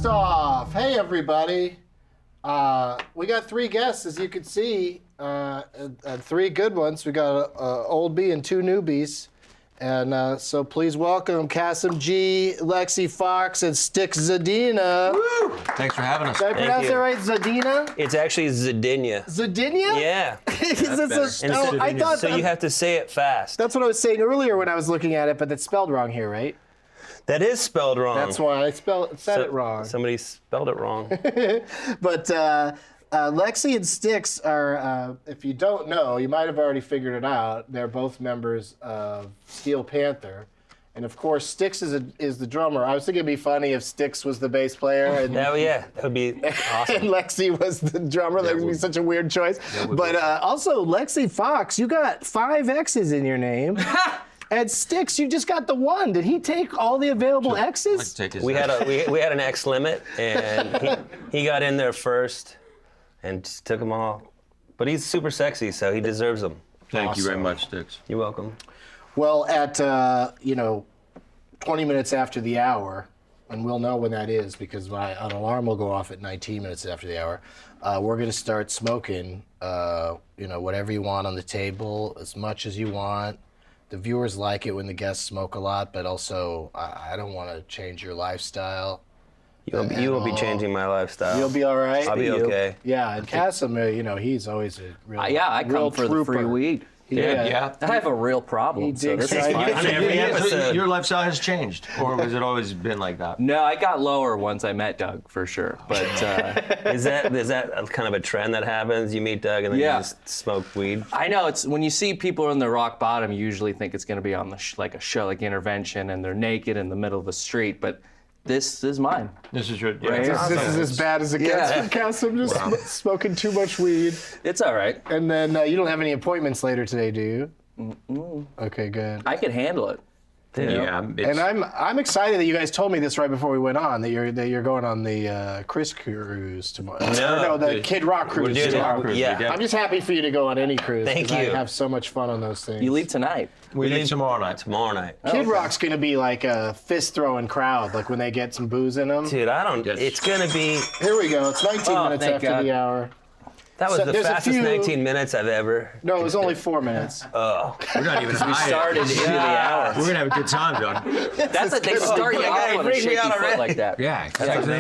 Blast Off! Hey, everybody. We got 3 guests, as you can see, and 3 good ones. We got an old bee and 2 newbies. And so please welcome Kassem G, Lexxi, Foxxx, and Stix Zidinia. Woo! Thanks for having us. Did I pronounce that right? Zidinia? It's actually Zidinia. Zidinia? Yeah. I thought so you have to say it fast. That's what I was saying earlier when I was looking at it, but it's spelled wrong here, right? That is spelled wrong. That's why I said it wrong. Somebody spelled it wrong. But Lexxi and Stix are, if you don't know, you might have already figured it out. They're both members of Steel Panther. And of course, Stix is the drummer. I was thinking it'd be funny if Stix was the bass player. And, Yeah, that would be awesome. And Lexxi was the drummer. That would be such a weird choice. But also, Lexxi Foxxx, you got 5 X's in your name. And Stix, you just got the 1. Did he take all the available X's? We had an X limit, and he got in there first and just took them all. But he's super sexy, so he deserves them. Thank you very much, Stix. You're welcome. Well, at 20 minutes after the hour, and we'll know when that is because an alarm will go off at 19 minutes after the hour. We're going to start smoking. Whatever you want on the table, as much as you want. The viewers like it when the guests smoke a lot, but also I don't want to change your lifestyle. You will be changing my lifestyle. You'll be all right. I'll be okay. Yeah, and Kassem, he's always a real I come for the free weed. Yeah. I have a real problem. So this is right fine. On every episode. Your lifestyle has changed, or has it always been like that? No, I got lower once I met Doug, for sure. But Is that kind of a trend that happens? You meet Doug and then you just smoke weed? I know it's when you see people in the rock bottom, you usually think it's going to be on like a show like Intervention, and they're naked in the middle of the street. But this is mine. This is your. Right. This is as bad as it gets for Kassem, just smoking too much weed. It's all right. And then you don't have any appointments later today, do you? Mm-mm. Okay, good. I can handle it. Yeah. And I'm excited that you guys told me this right before we went on, that you're going on the Chris cruise tomorrow. No, the Kid Rock cruise tomorrow. Yeah. I'm just happy for you to go on any cruise. Thank you. I have so much fun on those things. You leave tonight. We leave tomorrow night. Tomorrow night. Kid Rock's gonna be like a fist-throwing crowd, like when they get some booze in them. Dude, it's gonna be... Here we go. It's 19 minutes after the hour. That was the fastest 19 minutes I've ever... No, it was only 4 minutes. Oh. We're not even We started into the hour. We're gonna have a good time, John. That's they start you off on a shaky foot like that. Yeah. Exactly.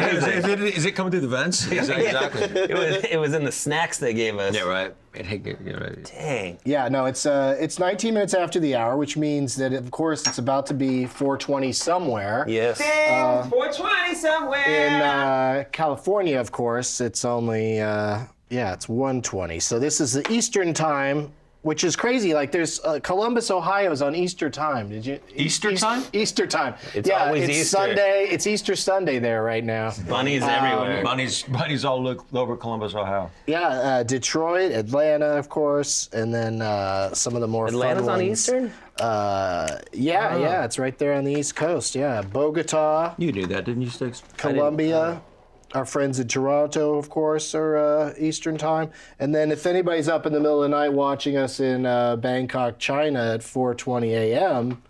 Is it coming through the vents? Exactly. It was in the snacks they gave us. Yeah, right. Dang. Yeah, no, it's 19 minutes after the hour, which means that, of course, it's about to be 4:20 somewhere. Yes. 4:20 somewhere. In California, of course, it's only, it's 1:20. So this is the Eastern time, which is crazy. Like there's Columbus, Ohio is on Easter time. Did you? Easter time? Easter time. It's always it's Easter. Sunday. It's Easter Sunday there right now. Bunnies everywhere. Bunnies all look over Columbus, Ohio. Yeah, Detroit, Atlanta, of course, and then some of the more Atlanta's fun on ones. Eastern? Yeah, it's right there on the East Coast. Yeah, Bogota, You knew that, didn't you, Stix? Columbia. Our friends in Toronto, of course, are Eastern time. And then if anybody's up in the middle of the night watching us in Bangkok, China at 4:20 a.m.,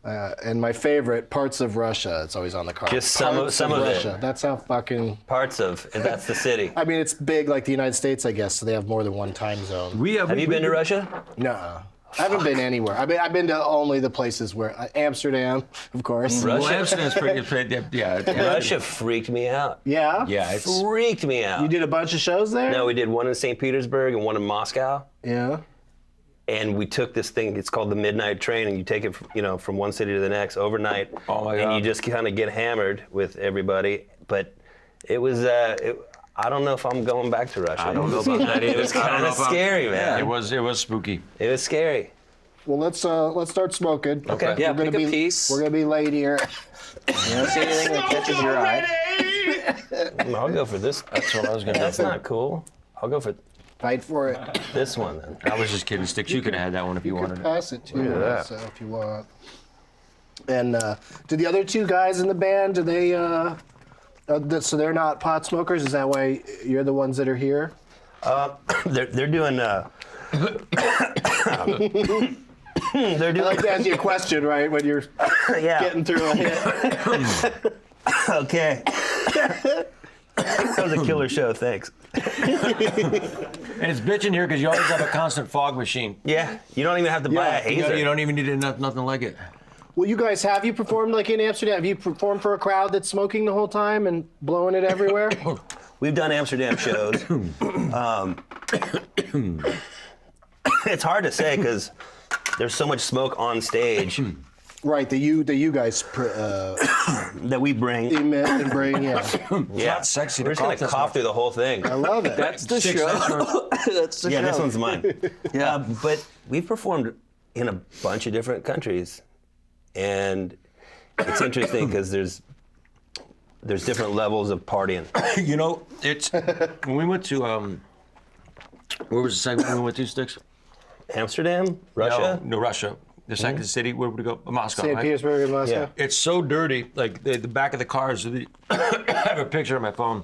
and my favorite, parts of Russia, it's always on the card. Just some of Russia. it. That's how fucking... Parts of, and that's the city. I mean, it's big like the United States, I guess, so they have more than one time zone. Have you been to Russia? No. I haven't been anywhere. I've been to only the places where Amsterdam, of course. Russia? Well, Amsterdam's pretty yeah. Russia freaked me out. Yeah? Yeah, it's... Freaked me out. You did a bunch of shows there? No, we did one in St. Petersburg and one in Moscow. Yeah. And we took this thing, it's called the Midnight Train, and you take it, from one city to the next overnight. Oh my God. And you just kind of get hammered with everybody. But it was, I don't know if I'm going back to Russia. I don't know about that either. It was kind of scary, man. It was spooky. It was scary. Well, let's start smoking. Okay. Yeah, We're pick a piece. We're gonna be late here. You don't see anything that catches your eye. I'll go for this. That's what I was gonna That's do. not cool. I'll go for Fight for it. this one then. I was just kidding, Stix. You could have had that one if you wanted it. Pass it too, Look at that. so if you want. And do the other 2 guys in the band? Do they? So they're not pot smokers. Is that why you're the ones that are here? They're doing. They're I doing. like to ask you a question, right, when you're Yeah. getting through a hit. Okay. That was a killer show. Thanks. And it's bitching here because you always have a constant fog machine. Yeah, you don't even have to buy a hazer. You don't even need nothing like it. Well, you guys, have you performed like in Amsterdam? Have you performed for a crowd that's smoking the whole time and blowing it everywhere? We've done Amsterdam shows. It's hard to say because there's so much smoke on stage Right, that you guys that we bring. emit and bring, yeah. Yeah, not sexy to We're just gonna cough this cough much. through the whole thing. I love it. That's the Stix, show. That's the Yeah, show. this one's mine. Yeah. But we've performed in a bunch of different countries, and it's interesting because there's different levels of partying. You know, it's when we went to where was the second one we went to, Stix? Amsterdam, Russia. No, Russia. The second city. Where would we go? Moscow. St. Right? Petersburg and Moscow. Yeah. It's so dirty. Like the back of the cars. I have a picture on my phone.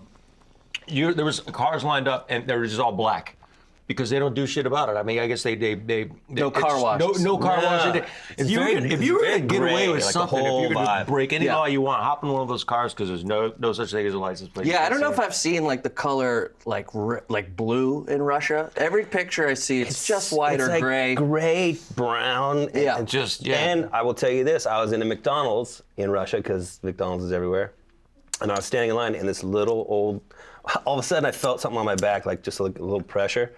There was cars lined up, and they were just all black. Because they don't do shit about it. I mean, I guess they No car it's- washes. No car Yeah. washes. It's If you very- were it's to very get away gray, with like the something, if whole you could vibe. just break any Yeah. law you want, hop in one of those cars because there's no such thing as a license plate. Yeah, I don't know if I've seen like the color like blue in Russia. Every picture I see, it's just white It's or like gray. gray, brown. Yeah. and Just, yeah. And I will tell you this: I was in a McDonald's in Russia because McDonald's is everywhere, and I was standing in line, and this little old. All of a sudden, I felt something on my back, like just like a little pressure,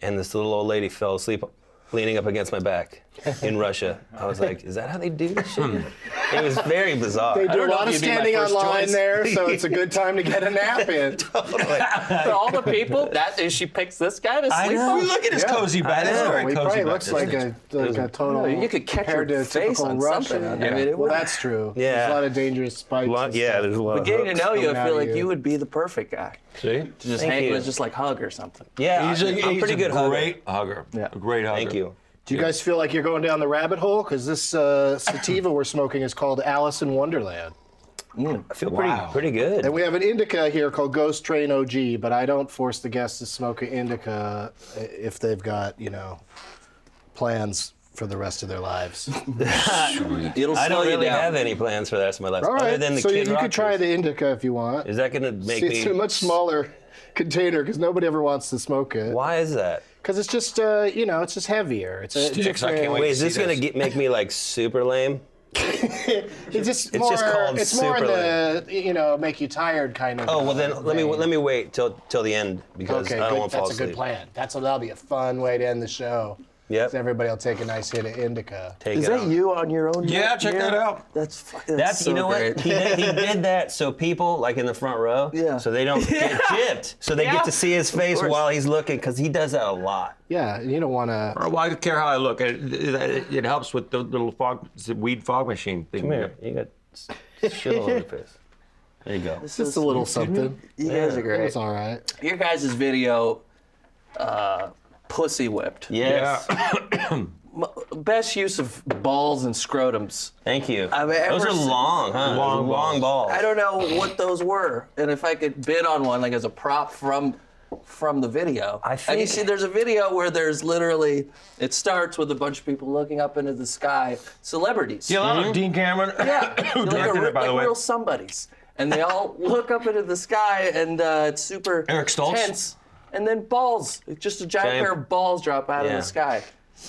and this little old lady fell asleep, leaning up against my back in Russia. I was like, "Is that how they do this shit?" It was very bizarre. They do a don't know lot if of you'd be my standing on first line choice. there, so it's a good time to get a nap in. For all the people, that is, she picks this guy to sleep know. on. Look at his Yeah. cozy bed. It's know. very He cozy probably bed, looks isn't like it? a total. You could catch compared your to face typical on Russian. something. I Yeah. mean, it Well, would, that's true. Yeah. There's a lot of dangerous spikes. and Yeah, stuff. there's a lot but of getting to hooks. know you, coming I out feel of like you. you would be the perfect guy See? to just Thank hang you. with, just like hug or something. Yeah, He's I'm pretty good a hugger. great hugger. Yeah. A great hugger. Thank you. Do you guys feel like you're going down the rabbit hole? Because this sativa we're smoking is called Alice in Wonderland. I feel Wow. pretty good. And we have an indica here called Ghost Train OG, but I don't force the guests to smoke an indica if they've got, plans for the rest of their lives. It'll I slow don't you really down. have any plans for the rest of my life, All other right, than the so Kid you could try Rockers. the indica if you want. Is that gonna make It's me? a much smaller container because nobody ever wants to smoke it. Why is that? Because it's just, it's just heavier. It's a Stix, I different- can't Wait, is to this see gonna this. make me like super lame? It's just It's more. just called it's more super the make you tired kind of. Oh well, then let me wait till the end because Okay, I don't good. want to fall That's a asleep. good plan. That'll be a fun way to end the show. Yep. Everybody will take a nice hit of indica. Take Is it that on. you on your own? Yeah, check that out. That's That's so you know great. what he did that so people like in the front row, Yeah. so they don't get gypped, so they Yeah. get to see his face course. while he's looking because he does that a lot. Yeah, you don't want to. Well, I don't care how I look. It helps with the little weed fog machine thing. Come here, you got shit all over your face. There you go. Just a little something. You guys are great. It's all right. Your guys' video, Pussy Whipped. Yes. Best use of balls and scrotums. Thank you. I've ever Those are seen- long, huh? Long balls. I don't know what those were, and if I could bid on one, like as a prop from the video. I And you think- see, there's a video where there's literally, it starts with a bunch of people looking up into the sky, celebrities. Yeah, Dean Cameron. Yeah, Who like, directed it, by the way. real somebodies, and they all look up into the sky, and it's super Eric Stoltz? tense. And then balls, just a giant Giant- pair of balls drop out of Yeah. the sky,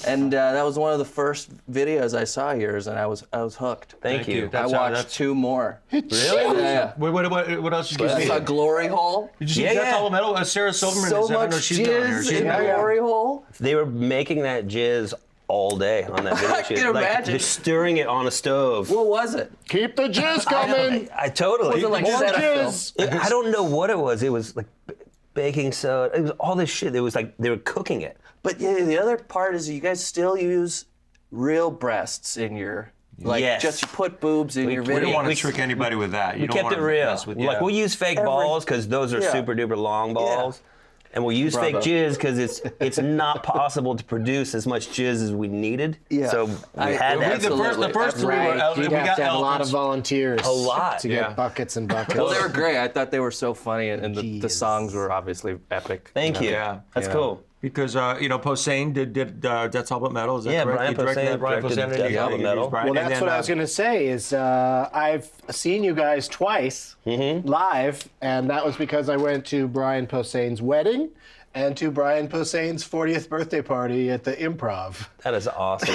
and that was one of the first videos I saw of yours, and I was hooked. Thank you. I That's how- watched that's- 2 more. Really? Yeah. What else did you I see? saw Glory Hole. Did you see Yeah, That's yeah. All Metal? Sarah Silverman So is. I much know she's down here. jizz She's in down here. Glory Hole. They were making that jizz all day on that video I shoot. can like, imagine. Just stirring it on a stove. What was it? Keep the jizz coming. I totally. Was it like More Cetaphil? jizz. I don't know what it was. It was like baking soda. It was all this shit. It was like they were cooking it. But yeah, the other part is you guys still use real breasts in your, like, Yes. just you put boobs in your We don't video. want to trick anybody with that. You We don't kept want it to real. mess with- Like yeah. we'll use fake balls because those are Yeah. super duper long balls. And we'll use Bravo. fake jizz because it's not possible to produce as much jizz as we needed. Yeah. So we I- had we- that. The first 3 were Right. we You'd have got to have a lot of elephants. volunteers. A lot. to Yeah. get buckets and buckets. Well, they were great. I thought they were so funny, and the Jeez. songs were obviously epic. Thank you. Yeah. That's Yeah. cool. Because Posehn did That's All But Metal. Is that Yeah, correct? Brian He directed Posehn that. Brian directed Posehn That's All But Metal. Well, that's what I was going to say is I've seen you guys twice live, and that was because I went to Brian Posehn's wedding and to Brian Posehn's 40th birthday party at the Improv. That is awesome.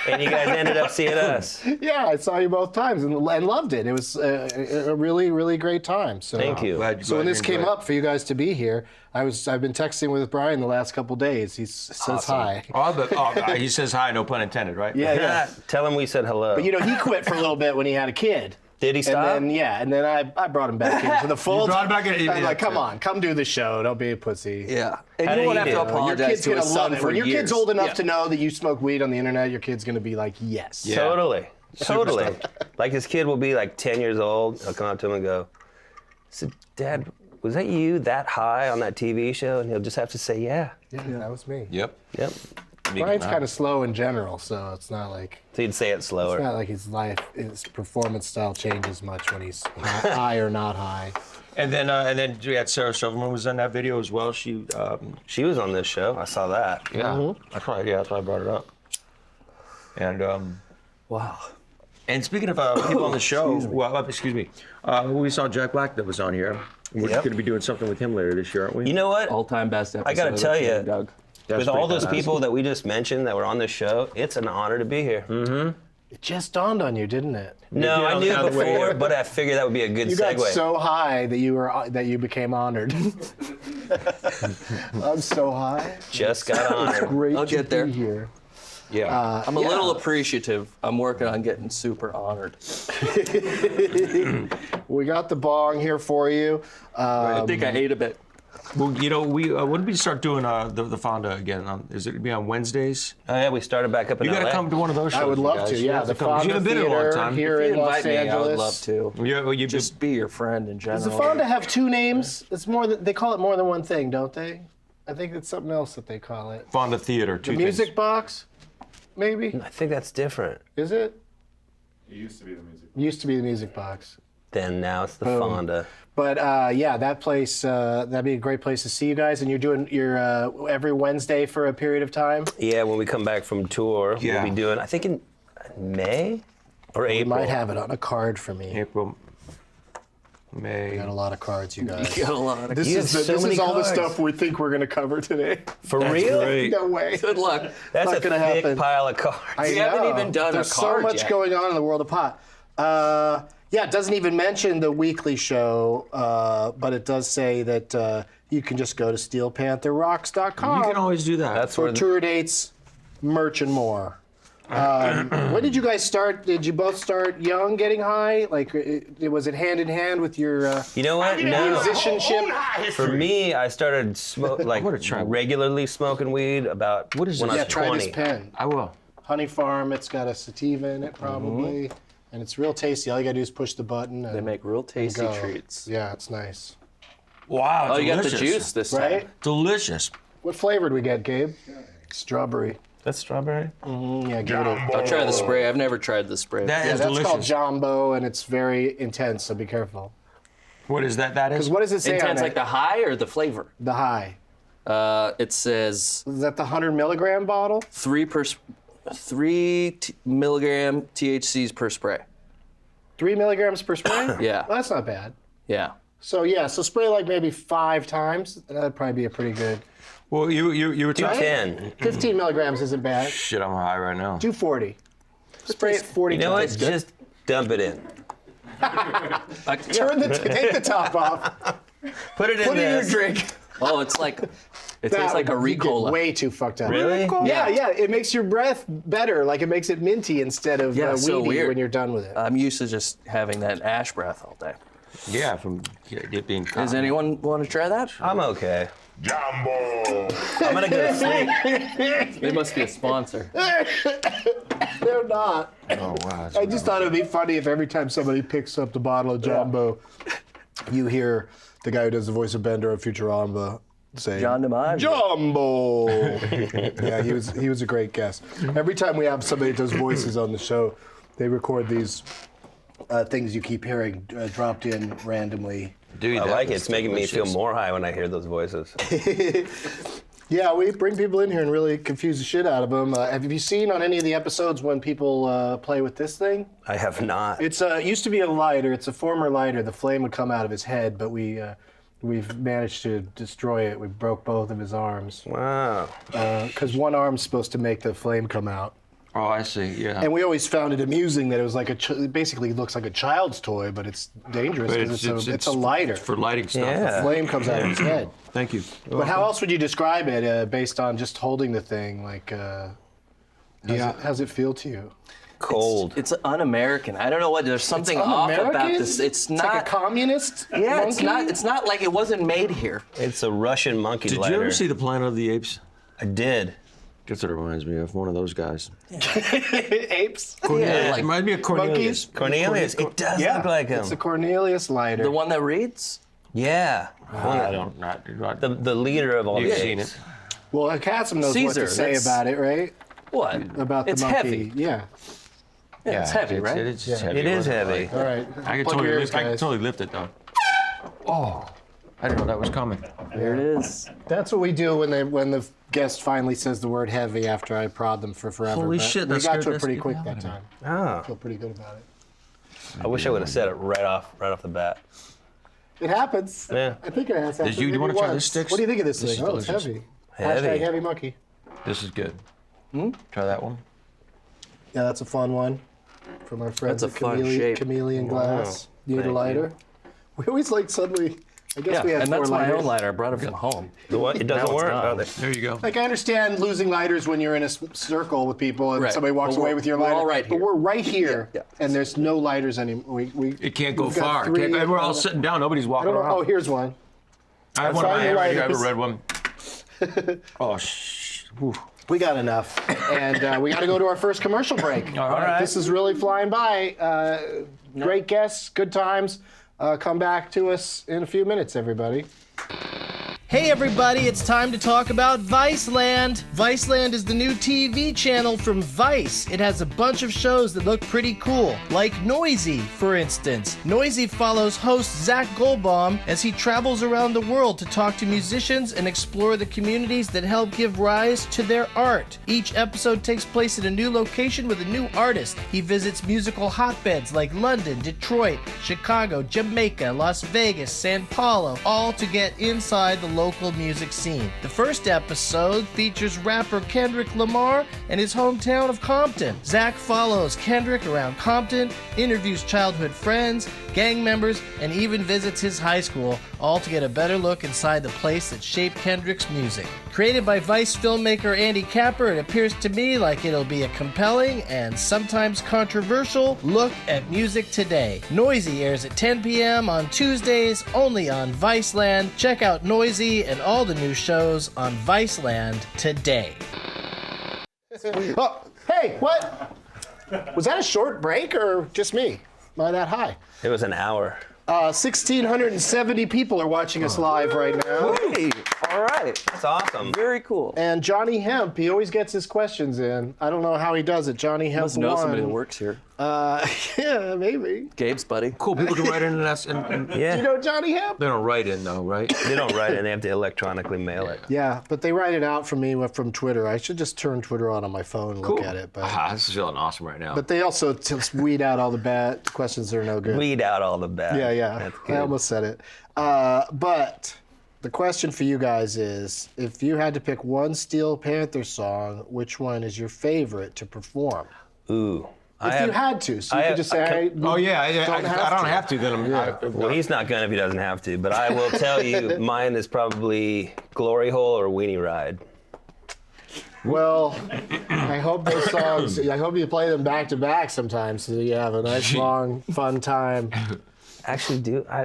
And you guys ended up seeing us. Yeah, I saw you both times and loved it. It was a really, really great time. So Thank you. So when this came up for you guys to be here, I've been texting with Brian the last couple days. He says hi. He says hi, no pun intended, right? Yeah. Tell him we said hello. But he quit for a little bit when he had a kid. Did he stop? And then I brought him back into the fold. brought him back in? I'm Yeah, like, come yeah. on, come do the show. Don't be a pussy. Yeah. And How you did won't he have do? to Your Your apologize kid's to gonna his love son it. for When your years. kid's old enough to know that you smoke weed on the internet, your kid's gonna be like, yes. Yeah. Totally. Totally. Like his kid will be like 10 years old. I'll come up to him and go, so, Dad, was that you that high on that TV show? And he'll just have to say, yeah. Yeah, that was me. Yep. Yep. Brian's kind of slow in general, so it's not like So you'd say it slower. his performance style changes much when he's high or not high. And then we had Sarah Silverman was in that video as well. She She was on this show. I saw that. that's why I brought it up. And Wow. and speaking of people on the show, we saw Jack Black that was on here. We're Yep. going to be doing something with him later this year, aren't we? You know what? All-time best episode. I gotta of tell King you, Doug. With pretty all those badass. people that we just mentioned that were on this show, it's an honor to be here. It just dawned on you, didn't it? No, did I on knew the way before, here. but I figured that would be a good You segue. got so high that you became honored. I'm so high. Just got honored. Great I'll to get there. be here. Yeah. I'm a little appreciative. I'm working on getting super honored. We got the bong here for you. I think I ate a bit. Well, we when did we start doing the Fonda again? Is it gonna be on Wednesdays? Oh yeah, we started back up in You got to LA. come to one of those shows. I would you love guys. to. You Yeah, have the to come. 'Cause you Fonda haven't been in a long Theater time. here If you in Los invite me, I Angeles. would love to. You Just be your friend in general. Does the Fonda have two names? It's more than they call it more than one thing, don't they? I think it's something else that they call it. Fonda Theater. The music box, maybe? I think that's different. Is it? It used to be the music. Used to be the music box. Then now it's the Fonda. But yeah, that place, that'd be a great place to see you guys. And you're doing every Wednesday for a period of time? Yeah, when we come back from tour, Yeah. we'll be doing, I think in May or You April. might have it on a card for me. April, May. Got a lot of cards, you guys. You got a lot of This You is have so many all the cards. stuff we think we're going to cover today. For real? Great. No way. good luck. That's Not a gonna thick happen. pile of cards. I We haven't know. even done a There's card so much yet. going on in the world of pot. Yeah, it doesn't even mention the weekly show, but it does say that you can just go to steelpantherrocks.com You can always do that. That's for where tour dates, merch, and more. When did you guys start? Did you both start young, getting high? Like, was it hand in hand with your You know what? No. musicianship? For me, I started gonna try one. regularly smoking weed about What is when this? I Yeah, was try 20. this pen. I will. Honey Farm. It's got a sativa in it, probably, and it's real tasty. All you gotta do is push the button. And They make real tasty go. treats. Yeah, it's nice. Wow, Oh, you got the delicious. juice this time. Right? Delicious. What flavor did we get, Gabe? Strawberry. That's strawberry? Yeah, give it a. I'll try the spray. I've never tried the spray. That Yeah, is that's delicious. called Jumbo, and it's very intense, so be careful. What is that? That is. Because what does it say on Intense it? like the high or the flavor? The high. It says Is that the 100 milligram bottle? 3 milligram THCs per spray. 3 milligrams per spray? Yeah. Well, that's not bad. Yeah. So yeah, so spray like maybe 5 times. That'd probably be a pretty good. Well, you were talking. 10. 15 milligrams isn't bad. Shit, I'm high right now. Do 40. Spray it 40 You know what? times. Just dump it in. Take the top off. Put it in Put it in your this. drink. Oh, it tastes like a You get Ricola. way too fucked up. Really? Yeah, yeah. It makes your breath better. Like it makes it minty instead of Yeah, so weedy weird. when you're done with it. I'm used to just having that ash breath all day. Yeah, from it being. Does anyone want to try that? I'm okay. Jumbo! I'm gonna go to sleep. They must be a sponsor. They're not. Oh wow. I just thought it'd be funny if every time somebody picks up the bottle of Jumbo, you hear the guy who does the voice of Bender of Futurama say, John DiMaggio. Jumbo! Yeah, he was a great guest. Every time we have somebody that does voices on the show, they record these things you keep hearing dropped in randomly. Dude, I that like it. was It's making me feel delicious. more high when I hear those voices. Yeah, we bring people in here and really confuse the shit out of them. Have you seen on any of the episodes when people play with this thing? I have not. It used to be a lighter. It's a former lighter. The flame would come out of his head, but we've managed to destroy it. We broke both of his arms. Wow. Because one arm's supposed to make the flame come out. Oh, I see. Yeah. And we always found it amusing that it was like it basically looks like a child's toy, but it's dangerous But because it's a lighter. It's for lighting stuff. Yeah. The flame comes out of his head. Thank you. But how else would you describe it based on just holding the thing? Like, how's it feel to you? Cold. It's un-American. I don't know what. There's something off about Un-American? this. It's It's like a not. communist Yeah, monkey? it's not. It's not like it wasn't made here. It's a Russian monkey Did lighter. you ever see the Planet of the Apes? I did. That's what it reminds me of. One of those guys. Apes? Yeah, like it reminds me of Cornelius. Cornelius. It does look like him. It's a Cornelius lighter. The one that reads. Yeah. I don't. Not The leader of all You've the seen apes. it. Well, Kassem knows what Caesar, to say that's- about it, right? What? About the It's monkey. heavy. Yeah. Yeah, it's heavy, right? It's heavy. It is wasn't heavy. like- All right. I can Plug totally your lift. ears, I can guys. totally lift it though. Oh, I didn't know that was coming. There it is. That's what we do when the guest finally says the word heavy after I prod them for forever. Holy but shit, We that got scared to it the pretty shit quick out that of me. time. Oh. Feel pretty good about it. I wish I would have said it right off the bat. It happens. Yeah. I think it has happened. you maybe wanna try once. this, Stix? What do you think of this This thing? is Oh, it's delicious. heavy. Heavy. Hashtag heavy monkey. This is good. Try that one. Yeah, that's a fun one. From our friends That's at a fun shape. Chameleon Glass. You need a Thank lighter? We always like suddenly, I guess Yeah, we have and four that's my lighters. own lighter. I brought it from home. The what? It doesn't Now it's work. gone. Oh, There you go. Like, I understand losing lighters when you're in a circle with people and Right. somebody walks But away we're- with your we're lighter. all right But here. we're right here, Yeah. and there's no lighters anymore. It can't go we've got far. three- And we're all sitting down. Nobody's I walking don't know. around. Oh, here's one. I have one found right the here. Right here. I have a lighters. red one. Oh, Whew. We got enough. And we got to go to our first commercial break. All right. This is really flying by. Great guests, good times. Come back to us in a few minutes, everybody. Hey everybody, it's time to talk about Viceland. Viceland is the new TV channel from Vice. It has a bunch of shows that look pretty cool, like Noisy, for instance. Noisy follows host Zach Goldbaum as he travels around the world to talk to musicians and explore the communities that help give rise to their art. Each episode takes place in a new location with a new artist. He visits musical hotbeds like London, Detroit, Chicago, Jamaica, Las Vegas, San Paulo, all to get inside the local music scene. The first episode features rapper Kendrick Lamar and his hometown of Compton. Zach follows Kendrick around Compton, interviews childhood friends, gang members, and even visits his high school, all to get a better look inside the place that shaped Kendrick's music. Created by Vice filmmaker Andy Capper, it appears to me like it'll be a compelling and sometimes controversial look at music today. Noisy airs at 10 p.m. on Tuesdays, only on Viceland. Check out Noisy and all the new shows on Viceland today. Oh, hey, what? Was that a short break or just me? Am I that high? It was an hour. 1,670 people are watching us live right now. Hey, all right. That's awesome. Very cool. And Johnny Hemp, he always gets his questions in. I don't know how he does it. Johnny Hemp Must know won. somebody that works here. Yeah, maybe. Gabe's buddy. Cool. People can write in and ask. And Yeah. You know Johnny Hemp? they don't write in though, right? They don't write it, they have to electronically mail it. Yeah, but they write it out for me from Twitter. I should just turn Twitter on my phone and look at it. But This is feeling awesome right now. but they also just weed out all the bad questions that are no good. Weed out all the bad. Yeah. That's I good. almost said it. But the question for you guys is, if you had to pick one Steel Panther song, which one is your favorite to perform? Ooh. If you had to, so you could just say, oh yeah, I don't have to. Then I'm. Well, he's not gonna if he doesn't have to, but I will tell you, mine is probably Glory Hole or Weenie Ride. Well, I hope those songs, I hope you play them back to back sometimes so you have a nice, long, fun time. Actually,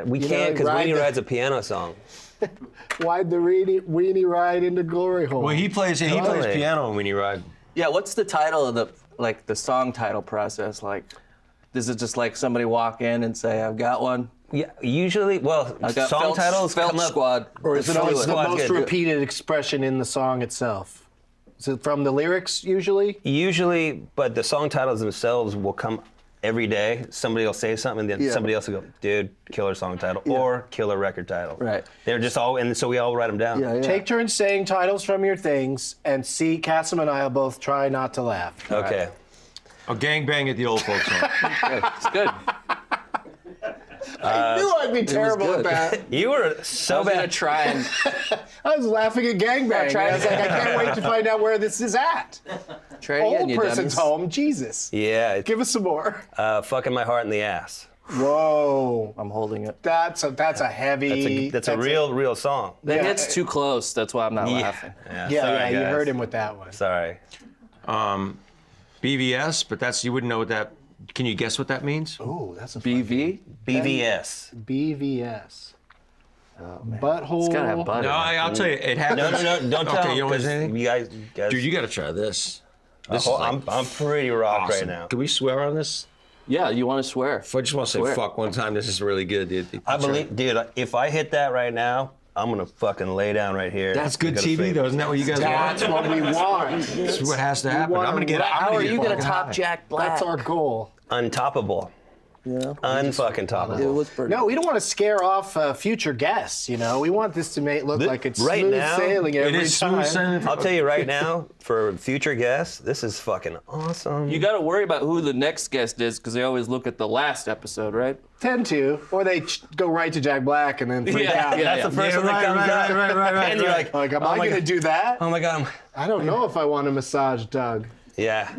we You can't know, because ride Weenie the- Ride's a piano song. Why'd the weenie ride into Glory Hole? Well, he plays Totally. piano when he ride. Yeah, what's the title of the song title process like? Does it just like somebody walk in and say, "I've got one"? Yeah, usually, well, I got song Felt, titles Felt come up. Squad. Or is it always the Squad's most good. repeated expression in the song itself? Is it from the lyrics usually? Usually, but the song titles themselves will come every day somebody will say something and then somebody else will go, dude, killer song title or killer record title. Right. They're just all, and so we all write them down. Yeah. Take turns saying titles from your things, and see, Kassem and I will both try not to laugh. Okay. A gangbang at the old folks home. It's good. I knew I'd be terrible at good. that. You were I so was gonna bad. try and I was laughing at gangbang. try I was like, I can't wait to find out where this is at. try again, Old you person's dummies. home. Jesus. Yeah. It's, Give us some more. fucking my heart in the ass. Whoa. I'm holding it. That's a heavy. That's a real song. That Yeah. hits too close. That's why I'm not laughing. Yeah. Yeah, Sorry, you guys. heard him with that one. Sorry. BVS, but that's, you wouldn't know what that, can you guess what that means? Oh, that's a BV? BVS. BVS. Butthole. It's gotta have butter. No, I'll tell you, it happens. No, don't tell Okay, them, you don't want 'cause anything? you guys, Dude, you gotta try this. This is oh, like I'm pretty rocked awesome. right now. Can we swear on this? Yeah, you want to swear? If I just want to say Swear. fuck one time, this is really good, dude. I believe, dude, if I hit that right now, I'm gonna fucking lay down right here. That's good and go to TV, sleep. though. Isn't that what you guys That's want? what we want. This is what has to happen. want I'm gonna get to- out. How are you gonna top Jack Black? That's our goal. Untoppable. Yeah. Unfucking It toppable. was pretty. No, we don't want to scare off future guests. You know, we want this to look like it's right smooth now, sailing It every is time. smooth sailing. I'll tell you right now, for future guests, this is fucking awesome. You got to worry about who the next guest is because they always look at the last episode, right? Tend to, or they go right to Jack Black and then freak Yeah, out. yeah, That's the first one that comes up. And you're like, Like, am oh I my going to God. do that? Oh my God. I don't know if I want to massage Doug. Yeah.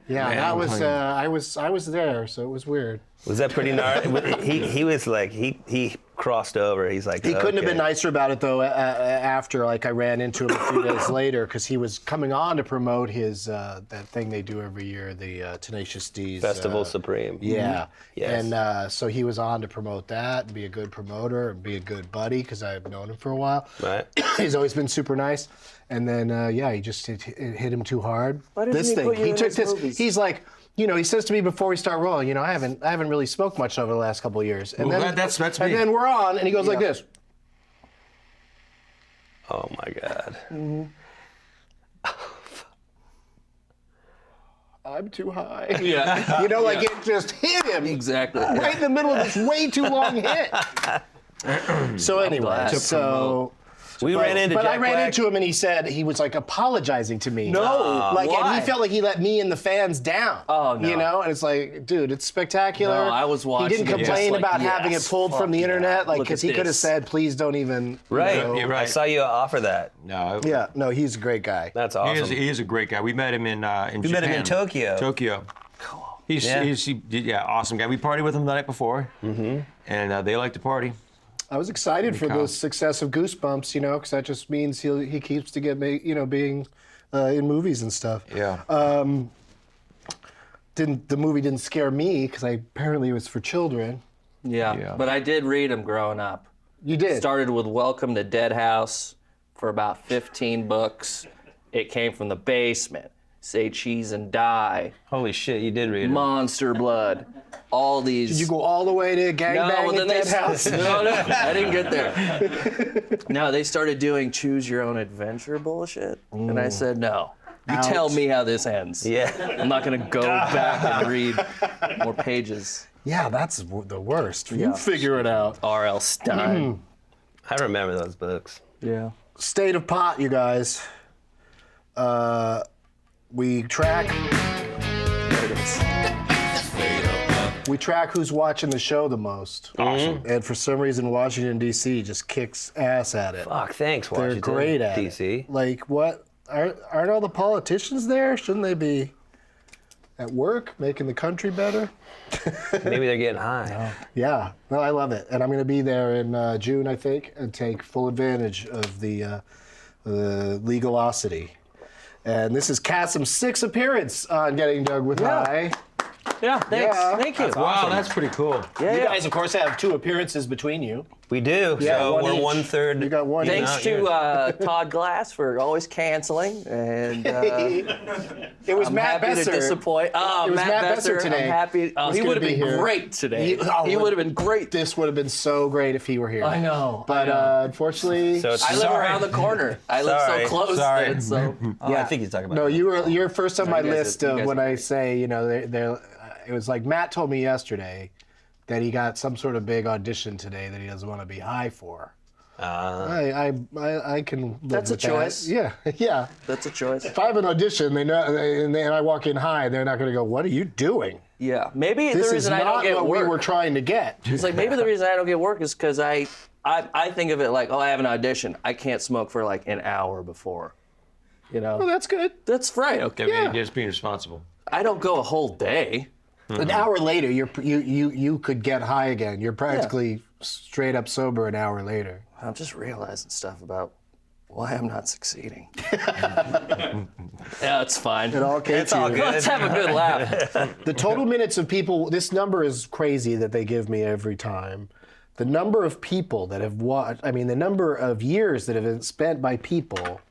Yeah, Man, that I'm was. telling you. I was there, so it was weird. Was that pretty gnarly? He was like, he crossed over. He's like, He couldn't have okay. been nicer about it though. After, like, I ran into him a few days later because he was coming on to promote his that thing they do every year, the Tenacious D's Festival Supreme. Yeah. Yes. And so he was on to promote that and be a good promoter and be a good buddy because I've known him for a while. Right. He's always been super nice. And then, he just it hit him too hard. Why doesn't This he thing, put you he in took his this. movies? He's like, he says to me before we start rolling, I haven't really smoked much over the last couple of years. And Well, then that's and me. then we're on, and he goes like this. Oh my God. I'm too high. Yeah. Like it just hit him Exactly. right in the middle of this way too long hit. So anyway, glad. To so. We ran into But Jack I ran Black. into him and he said he was like apologizing to me. No, Like, why? and he felt like he let me and the fans down. Oh, no. And it's like, dude, it's spectacular. No, I was watching He didn't it just complain like, about having it yes, pulled from the fuck yeah. internet, like, Look because at he could have this. said, please don't even. Right. You're right. I saw you offer that. No, Yeah, no, he's a great guy. That's awesome. he is a great guy. We met him in Japan. We met him in Tokyo. Tokyo. He's awesome guy. We partied with him the night before, and they like to party. I was excited for the Cow. success of Goosebumps, because that just means he keeps to get being in movies and stuff. Yeah. The movie didn't scare me because apparently it was for children. Yeah. But I did read them growing up. You did. Started with Welcome to Dead House for about 15 books. It came from the basement. Say Cheese and Die. Holy shit, you did read it. Monster Blood. All these. Did you go all the way to gangbang at Dead House? No, I didn't get there. No, they started doing choose your own adventure bullshit. And I said, no. You tell me how this ends. Yeah. I'm not going to go back and read more pages. Yeah, that's the worst. Yeah. You figure it out. R.L. Stein. I remember those books. Yeah. State of Pot, you guys. We track. There it is. We track who's watching the show the most. Awesome. And for some reason, Washington, D.C. just kicks ass at it. Fuck, thanks, They're Washington. great at DC. it. Like, what? Aren't all the politicians there? Shouldn't they be at work making the country better? Maybe they're getting high. Yeah, no, I love it. And I'm going to be there in June, I think, and take full advantage of the legalosity. And this is Kassem's 6th appearance on Getting Doug with High. Yeah, thanks. Yeah. Thank you. Wow, that's pretty cool. Yeah, You yeah. guys, of course, have 2 appearances between you. We do. Yeah, so one we're each. 1/3. You got one. Thanks Not to yours. Todd Glass for always canceling, and It was I'm Matt happy Besser. to disappoint. Oh, It was Matt Matt Besser Besser today. I'm happy. Oh, Was he gonna would have be been here. great today. He He would have been great. This would have been so great if he were here. I know. But unfortunately, So it's I live sorry. around the corner. I live Sorry. so close. Sorry. That it's so. Oh, I think he's talking about no, you're first on my you guys list are- you of guys when are- I say, they're It was like Matt told me yesterday that he got some sort of big audition today that he doesn't want to be high for. I can live That's a with that. choice. Yeah, yeah. That's a choice. If I have an audition, they know, and I walk in high, they're not going to go, "What are you doing? Yeah, maybe This the is reason I don't not get what work. we were trying to get." It's like maybe the reason I don't get work is because I think of it like, oh, I have an audition. I can't smoke for like an hour before. You know, Well, that's good. that's right. Okay, Yeah, just being responsible. I don't go a whole day. An hour later, you could get high again. You're practically straight up sober an hour later. I'm just realizing stuff about why I'm not succeeding. Yeah, it's fine. It all came It's to all you. good. Let's have a good laugh. The total minutes of people, this number is crazy that they give me every time. The number of people that have watched, I mean, the number of years that have been spent by people,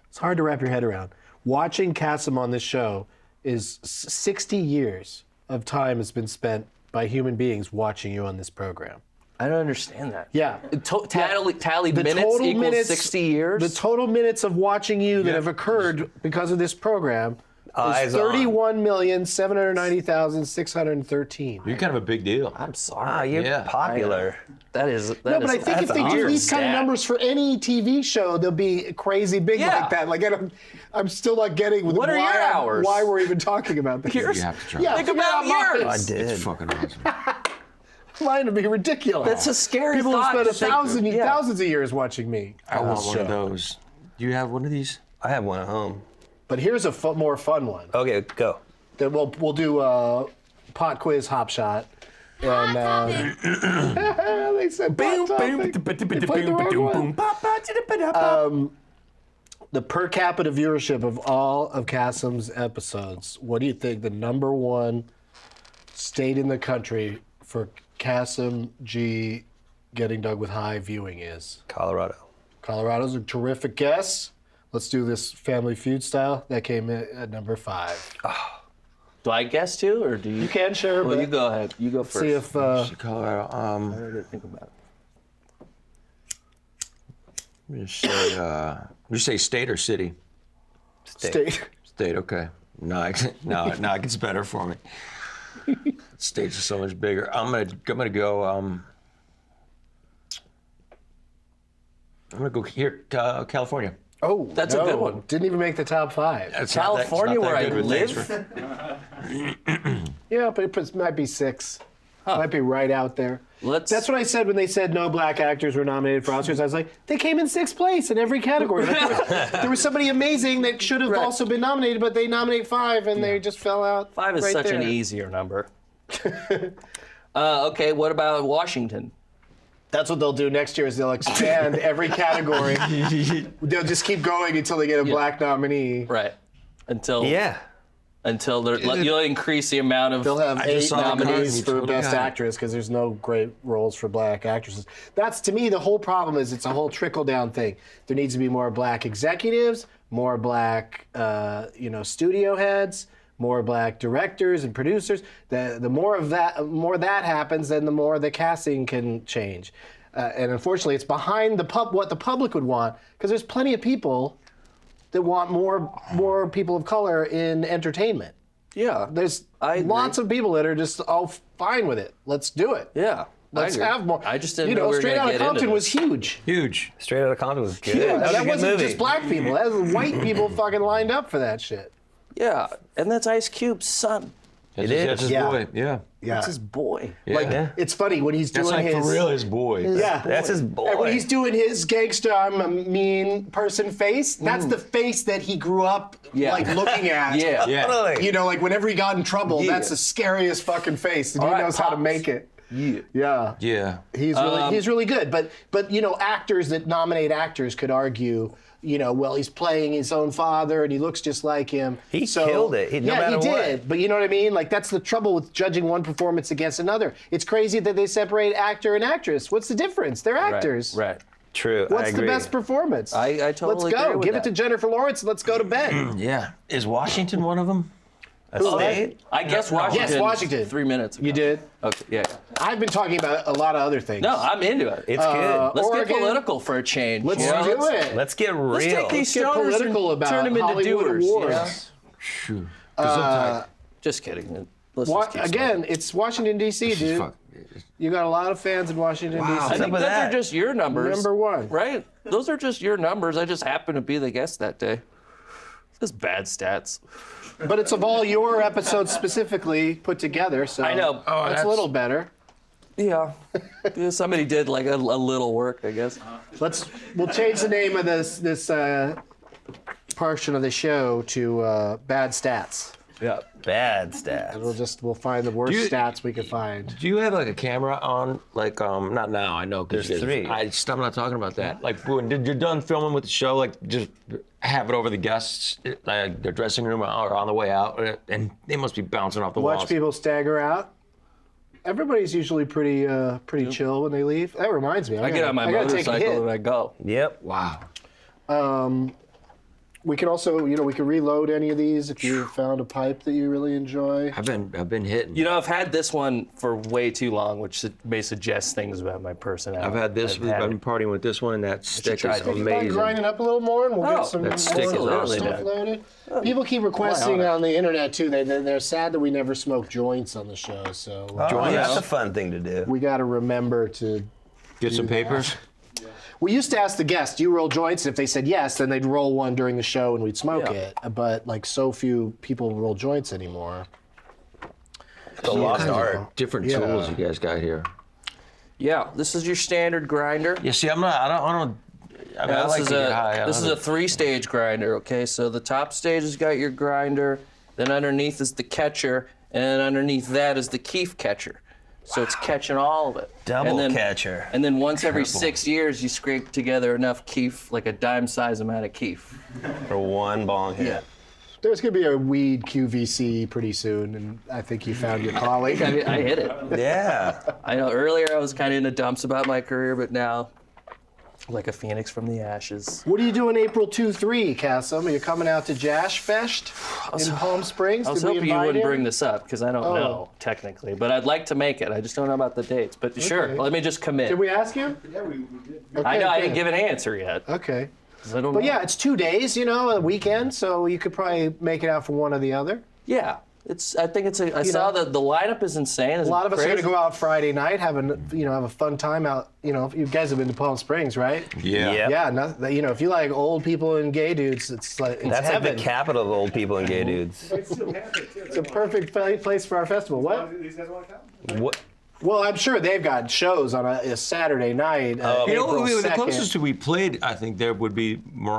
it's hard to wrap your head around. Watching Kassem on this show is 60 years of time has been spent by human beings watching you on this program. I don't understand that. Yeah. Tallied The minutes total equals minutes- 60 years? The total minutes of watching you that have occurred because of this program Eyes is on. 31,790,613. You're kind of a big deal. I'm sorry. Ah, you're Yeah. popular. That is. No, but I think if they do these kind of numbers for any TV show, they'll be crazy big Yeah. like that. Like I'm still not getting What are your hours? why we're even talking about this. You have to try. Yeah, Think figure about out mine. yours. I did. It's fucking awesome. Mine would be ridiculous. That's a scary People thought. have to spent think- yeah. thousands of years watching me. I on want this one of show. those. Do you have one of these? I have one at home. But here's a more fun one. Okay, go. That we'll do pot quiz hop shot. And they said pot topic. They played the wrong one. The per capita viewership of all of Kassem's episodes. What do you think the number one state in the country for Kassem G getting dug with high viewing is? Colorado. Colorado's a terrific guess. Let's do this Family Feud style. That came in at number 5. Do I guess too, or do you? You can share, Well, but you go ahead. You go first. see if Colorado. I didn't think about it. You say state or city? state. State. Okay. Now it gets better for me. States are so much bigger. I'm gonna go. I'm gonna go here, California. Oh, That's a good one. Didn't even make the top 5. It's not that- it's not California, that where I good with live. names Yeah, but it might be 6. Might be right out there. That's what I said when they said no black actors were nominated for Oscars. I was like, they came in 6th place in every category. Like, there was somebody amazing that should have Right. also been nominated, but they nominate 5 and they just fell out. 5 is right such an there. easier number. Okay, what about Washington? That's what they'll do next year is they'll expand every category. They'll just keep going until they get a black nominee. Right. Until Yeah. you'll increase the amount of. They'll have 8 just saw the nominees card. for Best Yeah. Actress because there's no great roles for black actresses. That's, to me, the whole problem is it's a whole trickle-down thing. There needs to be more black executives, more black, studio heads, more black directors and producers. The more that happens, then the more the casting can change. And unfortunately, it's behind what the public would want because there's plenty of people that want more people of color in entertainment. Yeah. There's I agree. lots of people that are just all fine with it. Let's do it. Yeah. Let's I agree. have more. I just didn't know we were Straight gonna Outta get into Compton was this. huge. Huge. Straight Outta Compton was good. Huge. That was a good wasn't movie. just black people. That was white people fucking lined up for that shit. Yeah, and that's Ice Cube's son. That's is. That's his Yeah. boy. Yeah. Yeah. That's his boy. Yeah. It's funny when he's That's doing like his. for real his boy. Yeah. That's his boy. And when he's doing his gangster, I'm a mean person face, that's the face that he grew up Yeah. like looking at. Yeah. Yeah. Totally. You know, like whenever he got in trouble, Yeah. that's the scariest fucking face, and All he right, knows how to Pops. make it. Yeah. Yeah. Yeah. He's really good. But actors that nominate actors could argue, well, he's playing his own father and he looks just like him. He killed it. No yeah, matter he what. did. But you know what I mean? Like that's the trouble with judging one performance against another. It's crazy that they separate actor and actress. What's the difference? They're actors. Right. True. What's I the agree. best performance? I totally Let's go. agree with Give that. it to Jennifer Lawrence and let's go to bed. Yeah. Is Washington one of them? A state? I guess Washington. Yes, Washington. 3 minutes ago. You did? Okay. Yeah. I've been talking about a lot of other things. No, I'm into it. It's good. Let's Oregon. get political for a change. Let's you know? do it. Let's get real. Let's take these Get stoners political and about turn them into Hollywood doers. awards. You know? Shoot. Gesundheit. Just kidding. let's just keep Again, it's Washington, D.C., dude. Fuck. You got a lot of fans in Washington, D.C. I think with those that? are just your numbers. Number one. Right? Those are just your numbers. I just happen to be the guest that day. Just bad stats. But it's of all your episodes specifically put together, so I know. Oh, that's a little better. Yeah. Yeah, somebody did like a little work, I guess. We'll change the name of this portion of the show to Bad Stats. Yeah. Bad stats. We'll find the worst Do you- stats we can find. Do you have like a camera on? Like, not now, I know. 'Cause There's you guys- 3. I'm not talking about that. Like, when you're done filming with the show, like, just have it over the guests, like, their dressing room or on the way out, and they must be bouncing off the walls. Watch people stagger out. Everybody's usually pretty chill when they leave. That reminds me. I get on my gotta take a motorcycle hit. and I go. Yep. Wow. We can also, we can reload any of these if you found a pipe that you really enjoy. I've been hitting. You know, I've had this one for way too long, which may suggest things about my personality. I've had this. I've been partying with this one, and that stick try is it. Think about amazing. grinding up a little more, and we'll Oh, get some that stick is more awesome. stuff loaded. People keep requesting on the internet too. They're sad that we never smoke joints on the show. So Oh, that's a fun thing to do. we got to remember to. Get some papers. We used to ask the guests, "Do you roll joints?" And if they said yes, then they'd roll one during the show and we'd smoke Yeah. it. But like so few people roll joints anymore. The lost art. Different Yeah. tools you guys got here. Yeah, this is your standard grinder. Yeah. See, I'm not. I don't. I mean, I This like is to get high. this is a 3-stage grinder, okay? So the top stage has got your grinder, then underneath is the catcher, and then underneath that is the keef catcher. So it's catching all of it. Double and then, catcher. And then once every 6 years, you scrape together enough keef, like a dime-size amount of keef. For one bong hit. Yeah. There's gonna be a weed QVC pretty soon, and I think you found your calling. I hit it. Yeah. I know earlier I was kind of in the dumps about my career, but now, like a phoenix from the ashes. What are you doing April 2-3, Kassem? Are you coming out to Jash Fest in Palm Springs? I was Did we hoping you invite wouldn't him? bring this up because I don't know technically, but I'd like to make it. I just don't know about the dates. But sure, let me just commit. Did we ask you? Yeah, we did. I know I good. didn't give an answer yet. Okay. 'Cause I don't But know. yeah, it's 2 days, a weekend, so you could probably make it out for one or the other. Yeah, I think it's I saw know, the lineup is insane. A lot of us are going to go out Friday night, have a fun time out. You guys have been to Palm Springs, right? Yeah. Yep. Yeah, if you like old people and gay dudes, it's like it's That's heaven. like the capital of old people and gay dudes. It's still Panther, too. It's a perfect place for our festival. What? These guys want to come? What? Well, I'm sure they've got shows on a Saturday night. You know, April the 2nd. closest to we played, I think there would be more.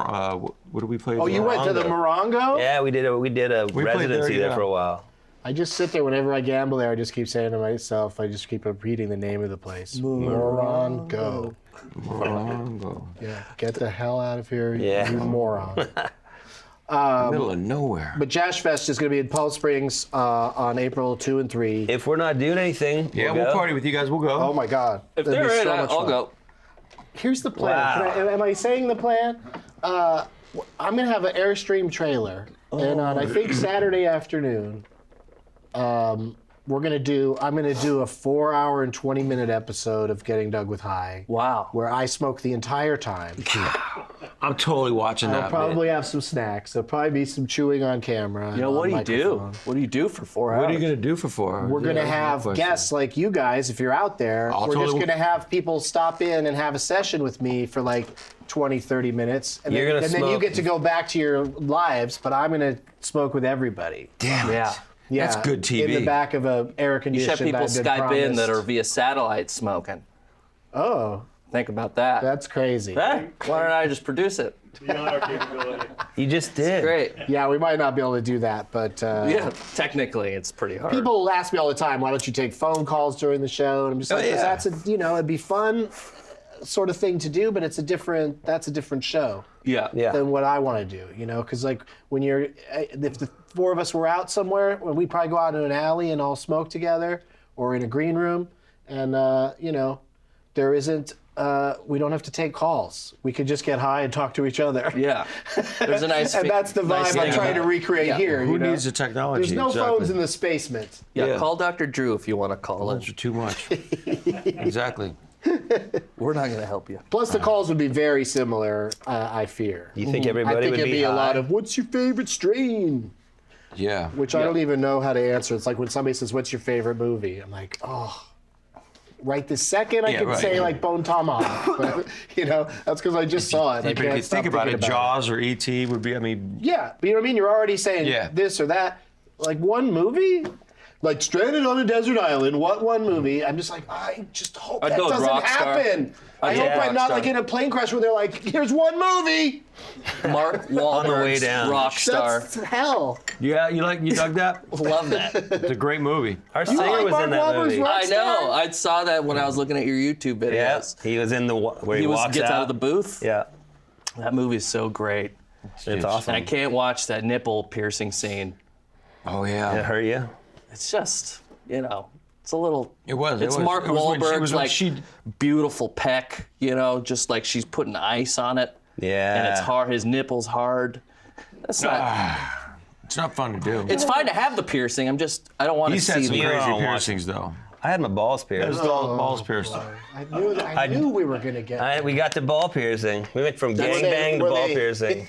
What did we play? Oh, you went to the Morongo? Yeah, we did a played residency there, there yeah. for a while. I just sit there whenever I gamble there. I just keep saying to myself, I just keep repeating the name of the place. Morongo. Morongo. Yeah, get the hell out of here, Yeah. you moron. Middle of nowhere. But Jash Fest is going to be in Palm Springs on April 2 and 3. If we're not doing anything, Yeah, we'll we'll go. party with you guys. We'll go. Oh my God. If That'd be they're in, so much I'll fun. go. Here's the plan. Wow. Am I saying the plan? I'm going to have an Airstream trailer. And on, I think, Saturday afternoon, I'm going to do a 4-hour and 20-minute episode of Getting Dug with High. Wow. Where I smoke the entire time. I'm totally watching I'll that. probably have some snacks. There'll probably be some chewing on camera. You know, what do you do? microphone. What do you do for 4 hours? What are you gonna do for 4 hours? We're going to Yeah, have no question. guests like you guys, if you're out there. I'll We're just totally- going to have people stop in and have a session with me for like 20, 30 minutes. And, You're then, gonna and then you smoke- get to go back to your lives, but I'm going to smoke with everybody. Damn it. Yeah. Yeah, That's good TV. In the back of a air You conditioned. should have people I've been Skype in that promised. are via satellite smoking. Oh, Think about that. that's crazy. Hey, why don't I just produce it? Beyond our capability. You just did. Great. Yeah, we might not be able to do that, but Yeah, technically it's pretty hard. people ask me all the time, why don't you take phone calls during the show? And I'm just like, 'cause yeah. that's it'd be fun sort of thing to do, but that's a different show yeah. Yeah. than what I want to do, because like when if the 4 of us were out somewhere, when we'd probably go out in an alley and all smoke together or in a green room, and there isn't, we don't have to take calls. We could just get high and talk to each other. Yeah. There's a nice. And that's the vibe nice I'm thing trying to about- recreate here. Who you know? needs the technology? There's no Exactly. phones in the basement. Yeah, Yeah. call Dr. Drew if you want to call in. Those are too much. Exactly. We're not going to help you. Plus, the calls would be very similar, I fear. You think I everybody think would it'd be a high? lot of, what's your favorite strain? Yeah. which I don't even know how to answer. It's like when somebody says, "What's your favorite movie?" I'm like, oh. Right this second, I Yeah, could right. say like Bone Tomahawk, but that's because I just saw it. I But if can't you stop think about it, thinking Jaws or E.T. would be, I mean, Yeah, but you know what I mean? You're already saying Yeah. this or that. Like one movie? Like Stranded on a Desert Island, what one movie? I'm just like, I just hope I'd that go with doesn't Rockstar. happen. I hope Yeah, I'm not Rockstar. like in a plane crash where they're like, here's one movie. Mark the way Wahlberg's down. Rockstar. That's hell. yeah, you dug that? Love that. It's a great movie. Our singer like was Mark in that Wahlberg's movie. I know. I saw that when I was looking at your YouTube Yeah, videos. he was in the where he, walks gets out of the booth. Yeah, That movie is so great. it's awesome. And I can't watch that nipple piercing scene. Oh, It yeah. hurt you? It's just, it's a little. It was. It's it was, Mark it was when she- it Wahlberg's was when like she- beautiful peck, just like she's putting ice on it, Yeah. and it's hard. His nipple's hard. That's not. It's not fun to do. It's fine to have the piercing. I don't want to He's had see some the. You crazy don't want- piercings, though. I had my balls His pierced. balls pierced. I knew we were gonna get. We got to ball piercing. We went from That's gangbang it. to Were ball they- piercing.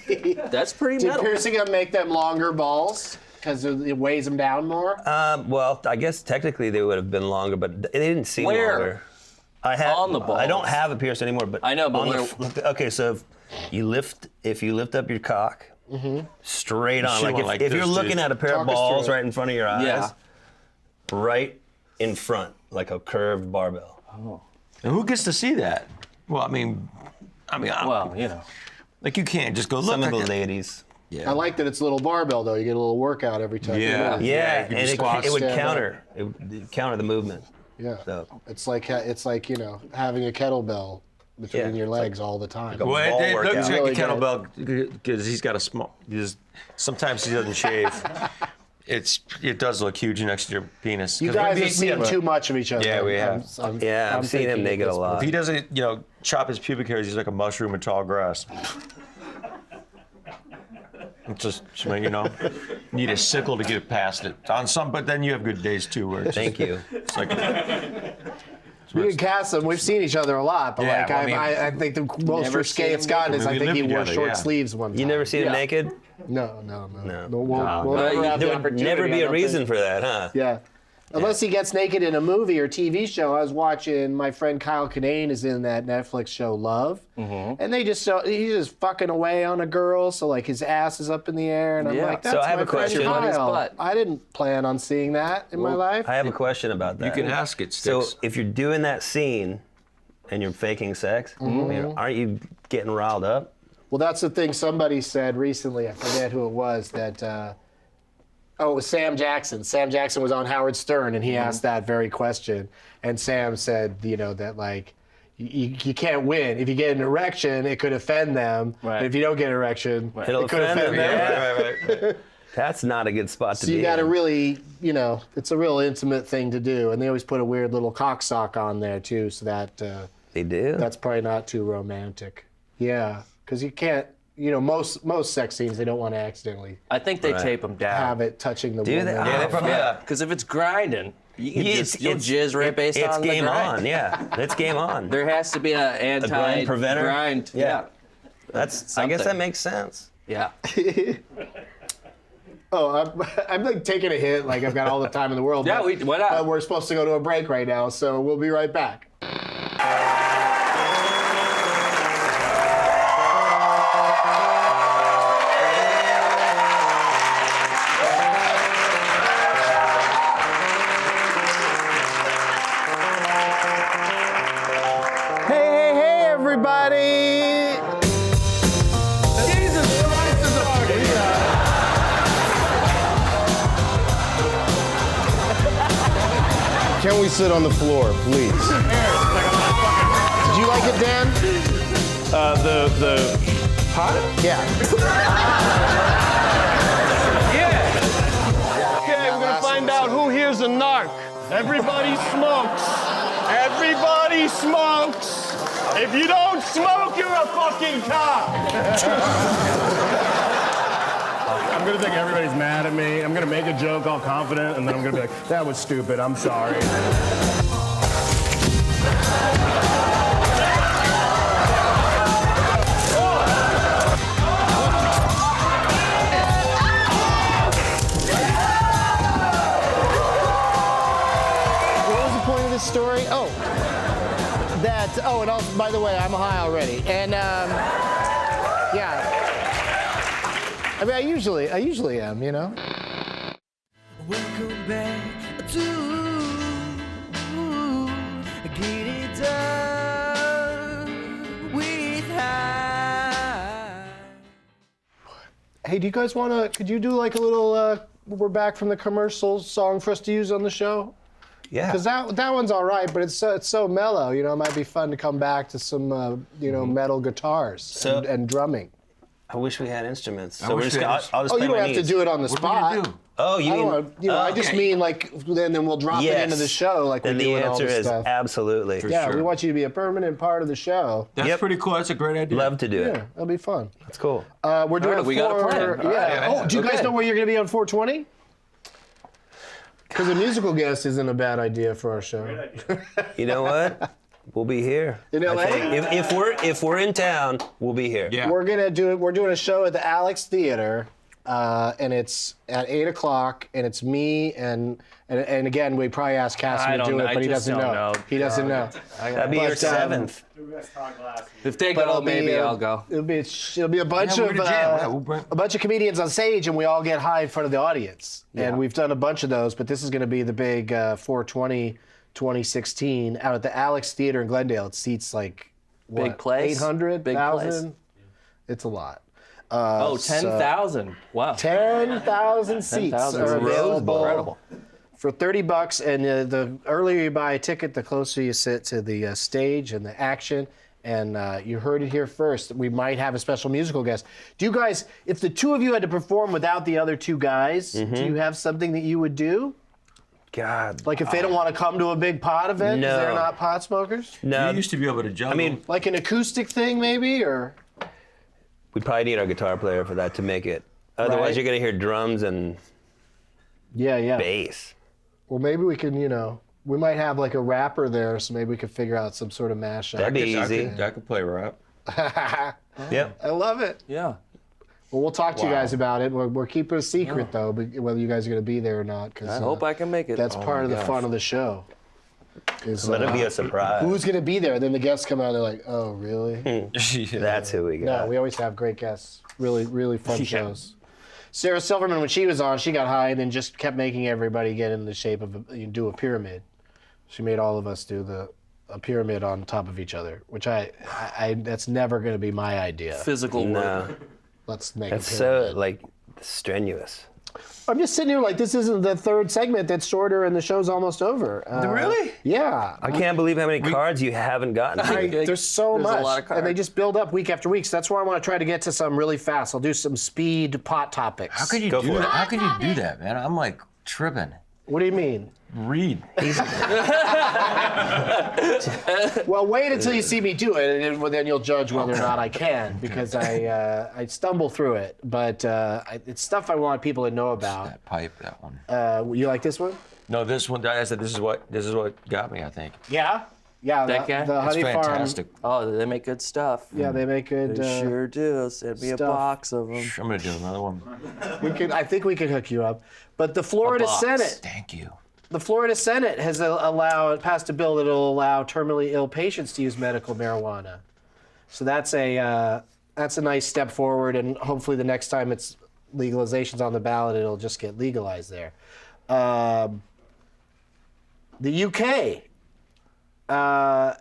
That's pretty Did metal. piercing them make them longer balls? Because it weighs them down more. Well, I guess technically they would have been longer, but they didn't seem Where? longer. I have On the I don't balls. have a pierce anymore, but I know, but on where- okay, so if you lift up your cock straight on, She like went like if you're this, looking dude. at a pair Talk of us balls through it. right in front of your eyes, Yeah. right in front, like a curved barbell. And who gets to see that? Well, I mean, Well, like you can't just go look. Some of like the a- ladies. I like that it's a little barbell though. You get a little workout every time. Yeah. You move. Yeah, you can and do squats, it would stand up. counter. It would counter the movement. Yeah. So It's like having a kettlebell between Yeah, your it's like- legs all the time. a Well, ball it looks workout. like Really a kettlebell because he's got a small. Sometimes he doesn't shave. It does look huge next to your penis. You 'Cause guys we- have seen too much of each other. Yeah, we have. yeah, I've seen him thinking naked at a this lot. If he doesn't, chop his pubic hairs, he's like a mushroom in tall grass. It's just, need a sickle to get past it. But then you have good days too, where it's Thank you. It's like, Me and Kassem, we've seen each other a lot, but Yeah, like well, I mean- I think the most Never risque seen it's him gotten is naked. I We think he lived wore together, short yeah. sleeves one time. You never seen him Yeah. naked? No. No. Won't ever have There the would opportunity, never be I a don't reason think. for that, huh? Yeah. Unless he gets naked in a movie or TV show. I was watching, my friend Kyle Kinane is in that Netflix show Love. And he's just fucking away on a girl, so like his ass is up in the air, and I'm Yeah. like, So that's I have my a question. friend On his Kyle. butt. I didn't plan on seeing that in my life. I have a question about that. you can ask it, So Stix. if you're doing that scene and you're faking sex, I mean, aren't you getting riled up? Well, that's the thing somebody said recently. I forget who it was. That it was Sam Jackson. Sam Jackson was on Howard Stern, and he asked that very question. And Sam said, that like you can't win. If you get an erection, it could offend them. Right. But if you don't get an erection, It'll it could offend offend them. them. Right. That's not a good spot to So be you got to in. really, it's a real intimate thing to do. And they always put a weird little cock sock on there too, so that They do? that's probably not too romantic. Yeah, because you can't. Most sex scenes they don't want to accidentally I think they Right. tape them down. have it touching the Do woman. they? Yeah, they probably Because if it's grinding, you can you'll jizz right based it's on the game grind. on, yeah. It's game on. There has to be an anti preventer? grind. Yeah. That's. I guess something. that makes sense. Yeah. Oh, I'm like taking a hit, like I've got all the time in the world. Yeah, but, why not? we're supposed to go to a break right now, so we'll be right back. Hey, everybody! Jesus Christ is a Can we sit on the floor, please? Did you like it, Dan? The pot? Yeah. Okay, we're gonna find out who here's a narc. Everybody smokes. Everybody smokes. If you don't smoke, you're a fucking cop. I'm gonna think everybody's mad at me. I'm gonna make a joke all confident, and then I'm gonna be like, that was stupid, I'm sorry. Oh, and also, by the way, I'm high already. And yeah. I mean, I usually am, you know. Welcome back to Get It Done with High. Hey, do you guys want to? Could you do like a little? We're back from the commercial song for us to use on the show. Yeah. Because that one's all right, but it's so mellow. You know, it might be fun to come back to some metal guitars and drumming. I wish we had instruments. So wish we're just we had gonna, I'll just Oh, play you don't my have to knees. do it on the What spot. do you do? Oh, you I mean? don't know, I just mean like then we'll drop it Yes. into the show like Then we the do in all answer this is stuff. absolutely. Yeah, sure. we want you to be a permanent part of the show. That's Yep. pretty cool. That's a great idea. Love to do Yeah, it. that'll be fun. That's cool. We're doing right, we got a plan. Yeah. All right, Oh, do you guys okay. know where you're going to be on 420? Because a musical guest isn't a bad idea for our show. You know what? We'll be here. In I LA? think. If we're in town, we'll be here. Yeah. We're doing a show at the Alex Theater, and it's at 8:00, and it's me and again we probably asked Kassem I to don't do know. it, but I he just doesn't don't know. know. He doesn't know. That'd be your But, 7th. If they But go, it'll be, maybe I'll go. It'll be a bunch we're of gonna jam. Yeah, we'll bring- a bunch of comedians on stage, and we all get high in front of the audience. And we've done a bunch of those, but this is going to be the big 420 2016 out at the Alex Theater in Glendale. It seats like what, Big place? 800, Big place. 1,000. It's a lot. Oh, 10,000. Wow. 10,000 seats 10,000 are is available incredible. for $30, and the earlier you buy a ticket, the closer you sit to the stage and the action. And you heard it here first. We might have a special musical guest. Do you guys, if the two of you had to perform without the other two guys, do you have something that you would do? God. Like if they don't want to come to a big pot event because No. they're not pot smokers? No. You used to be able to juggle. I mean, Like an acoustic thing maybe, or? we'd probably need our guitar player for that to make it. Otherwise, Right. you're gonna hear drums and Yeah. bass. Well, maybe we can, we might have like a rapper there, so maybe we could figure out some sort of mashup. That'd be easy. I could play rap. Yep. I love it. Yeah. Well, we'll talk to you Wow. guys about it. We're keeping it a secret, though, but whether you guys are going to be there or not. Cause, I hope I can make it. That's part of the fun of the show. Is, Let it be a surprise. who's going to be there? Then the guests come out, they're like, oh, really? That's who we No, got. we always have great guests. Really, really fun shows. Sarah Silverman, when she was on, she got high and then just kept making everybody get in the shape of do a pyramid. She made all of us do a pyramid on top of each other, which I that's never going to be my idea. Physical work. No. Let's make That's a pyramid. so strenuous. I'm just sitting here like this isn't the third segment that's shorter and the show's almost over. Really? Yeah. I can't believe how many cards you haven't gotten. There's so There's a much, lot of and they cards. just build up week after week. So that's why I want to try to get to some really fast. I'll do some speed pot topics. How could you Go do for that? it. How could you do that, man? I'm like tripping. What do you mean? Read. Well, wait until you see me do it, and then you'll judge whether or not I can, because I stumble through it. But it's stuff I want people to know about. That pipe, that one. You like this one? No, this one. I said this is what got me. I think Yeah. Yeah. That guy? The it's Honey fantastic. Oh, they make good stuff. Farm. Yeah, they make good. They sure do. Send me a stuff. box of them. I'm gonna do another one. I think we could hook you up. But the Florida box. Senate. Thank you. The Florida Senate has passed a bill that will allow terminally ill patients to use medical marijuana. So that's a nice step forward, and hopefully the next time legalization's on the ballot, it'll just get legalized there. The UK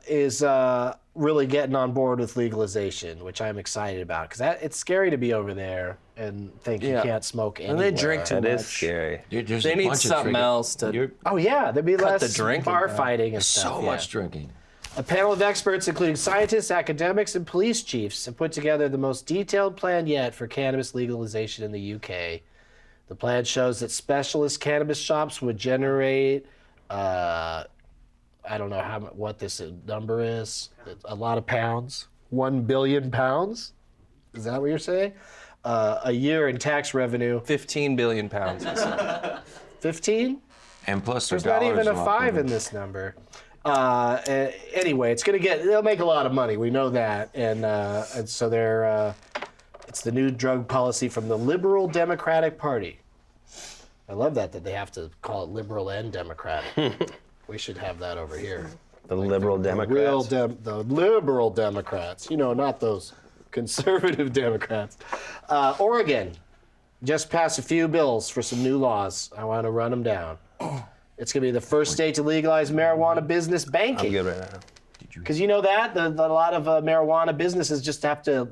is really getting on board with legalization, which I'm excited about, because it's scary to be over there and think you Yeah. can't smoke anywhere. And they drink too That much. is scary. Dude, there's They a need bunch of something drinking. else to. You're Oh yeah, there'd be less the drinking bar down. fighting and stuff. so yeah. much drinking. A panel of experts, including scientists, academics, and police chiefs, have put together the most detailed plan yet for cannabis legalization in the UK. The plan shows that specialist cannabis shops would generate, I don't know what this number is, a lot of pounds, 1 billion pounds. Is that what you're saying? A year in tax revenue. 15 billion pounds. 15? And plus, There's not even a 5 in this number. Anyway, they'll make a lot of money. We know that, and so it's the new drug policy from the Liberal Democratic Party. I love that they have to call it liberal and democratic. We should have that over here. The liberal Democrats. The liberal Democrats. You know, not those conservative Democrats. Oregon just passed a few bills for some new laws. I want to run them down. It's going to be the first state to legalize marijuana business banking. I'm good right now. Because you know that a lot of marijuana businesses just have to,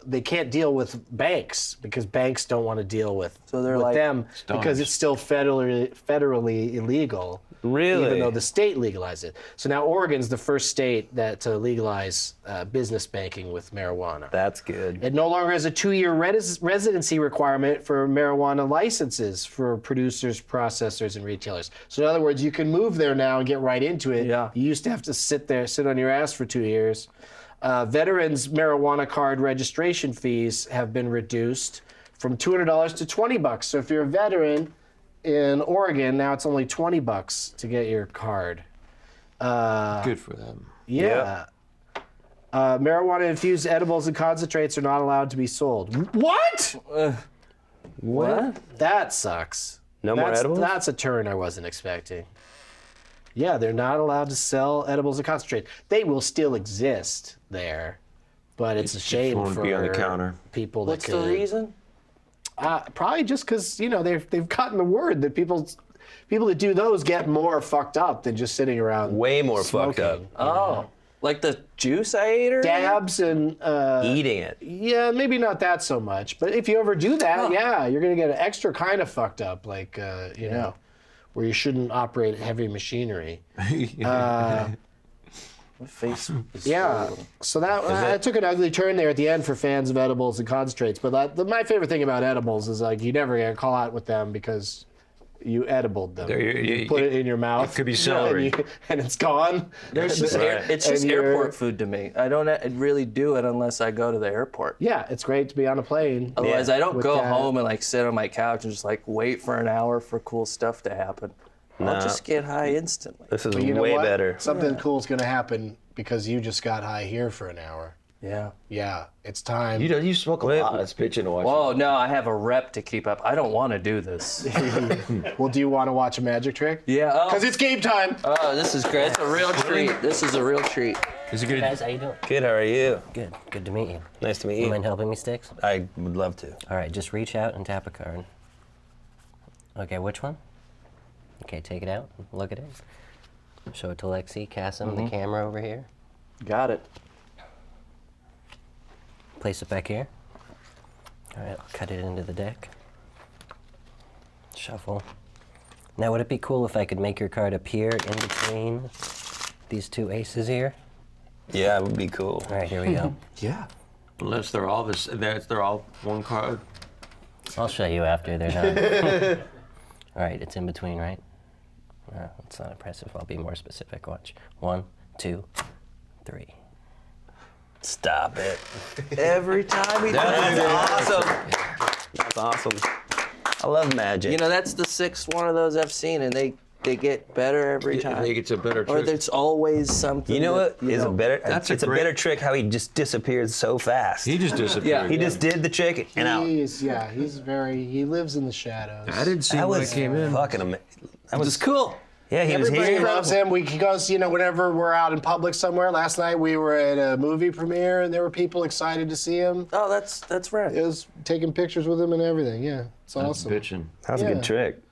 they can't deal with banks because banks don't want to deal with, them because it's still federally illegal. Really? Even though the state legalized it. So now Oregon's the first state to legalize business banking with marijuana. That's good. It no longer has a 2-year residency requirement for marijuana licenses for producers, processors, and retailers. So in other words, you can move there now and get right into it. Yeah. You used to have to sit on your ass for 2 years. Veterans' marijuana card registration fees have been reduced from $200 to $20. So if you're a veteran in Oregon, now it's only $20 to get your card. Good for them. Yeah. Marijuana-infused edibles and concentrates are not allowed to be sold. What? What? That sucks. No more edibles? That's a turn I wasn't expecting. Yeah, they're not allowed to sell edibles and concentrates. They will still exist there, but it's a shame won't for be on the counter. people that What's the reason? Probably just because they've gotten the word that people that do those get more fucked up than just sitting around. Way more fucked up. smoking. Oh, like the juice I ate earlier? Dabs and Eating it. yeah, maybe not that so much. But if you overdo that, yeah, you're gonna get an extra kind of fucked up, like you know, where you shouldn't operate heavy machinery. My face is Yeah, so that took an ugly turn there at the end for fans of edibles and concentrates. But my favorite thing about edibles is you never get caught out with them because you edibled them. You put it in your mouth. It could be celery. and it's gone. It's just And you're- airport food to me. I don't really do it unless I go to the airport. Yeah, it's great to be on a plane. Otherwise, I don't With go that. home and sit on my couch and just wait for an hour for cool stuff to happen. I'll just get high instantly. This is But you know way what? better. Something cool is going to happen because you just got high here for an hour. Yeah. Yeah, it's time. You smoke a lot. That's bitching to watch. Whoa, no, I have a rep to keep up. I don't want to do this. Well, do you want to watch a magic trick? Yeah. Because it's game time. Oh, this is great. It's a real treat. This is a real treat. Is it good? Guys, how you doing? Good, how are you? Good. Good to meet you. Nice to meet You you. mind helping me, Stix? I would love to. All right, just reach out and tap a card. Okay, which one? Okay, take it out. Look at it. Show it to Lexxi, Kassem, the camera over here. Got it. Place it back here. All right, I'll cut it into the deck. Shuffle. Now, would it be cool if I could make your card appear in between these two aces here? Yeah, it would be cool. All right, here we go. Yeah. Unless they're all they're all one card. I'll show you after they're done. All right, it's in between, right? No, it's not impressive. I'll be more specific. Watch. 1, 2, 3. Stop it. Every time we do That's it. awesome. That's awesome. I love magic. You know, that's the sixth one of those I've seen, and they get better every I time. think it's a better Or trick. there's always something. You know what is a better? That's it's a a great- better trick how he just disappeared so fast. He just disappeared. Yeah. He just did the trick and out. He lives in the shadows. I didn't see That when was I came in. fucking amazing. That was cool. Yeah, he was Everybody here. loves him. He goes, whenever we're out in public somewhere. Last night we were at a movie premiere and there were people excited to see him. Oh, that's rad. It was taking pictures with him and everything. Yeah, it's awesome. Bitching. That was a Yeah. good trick.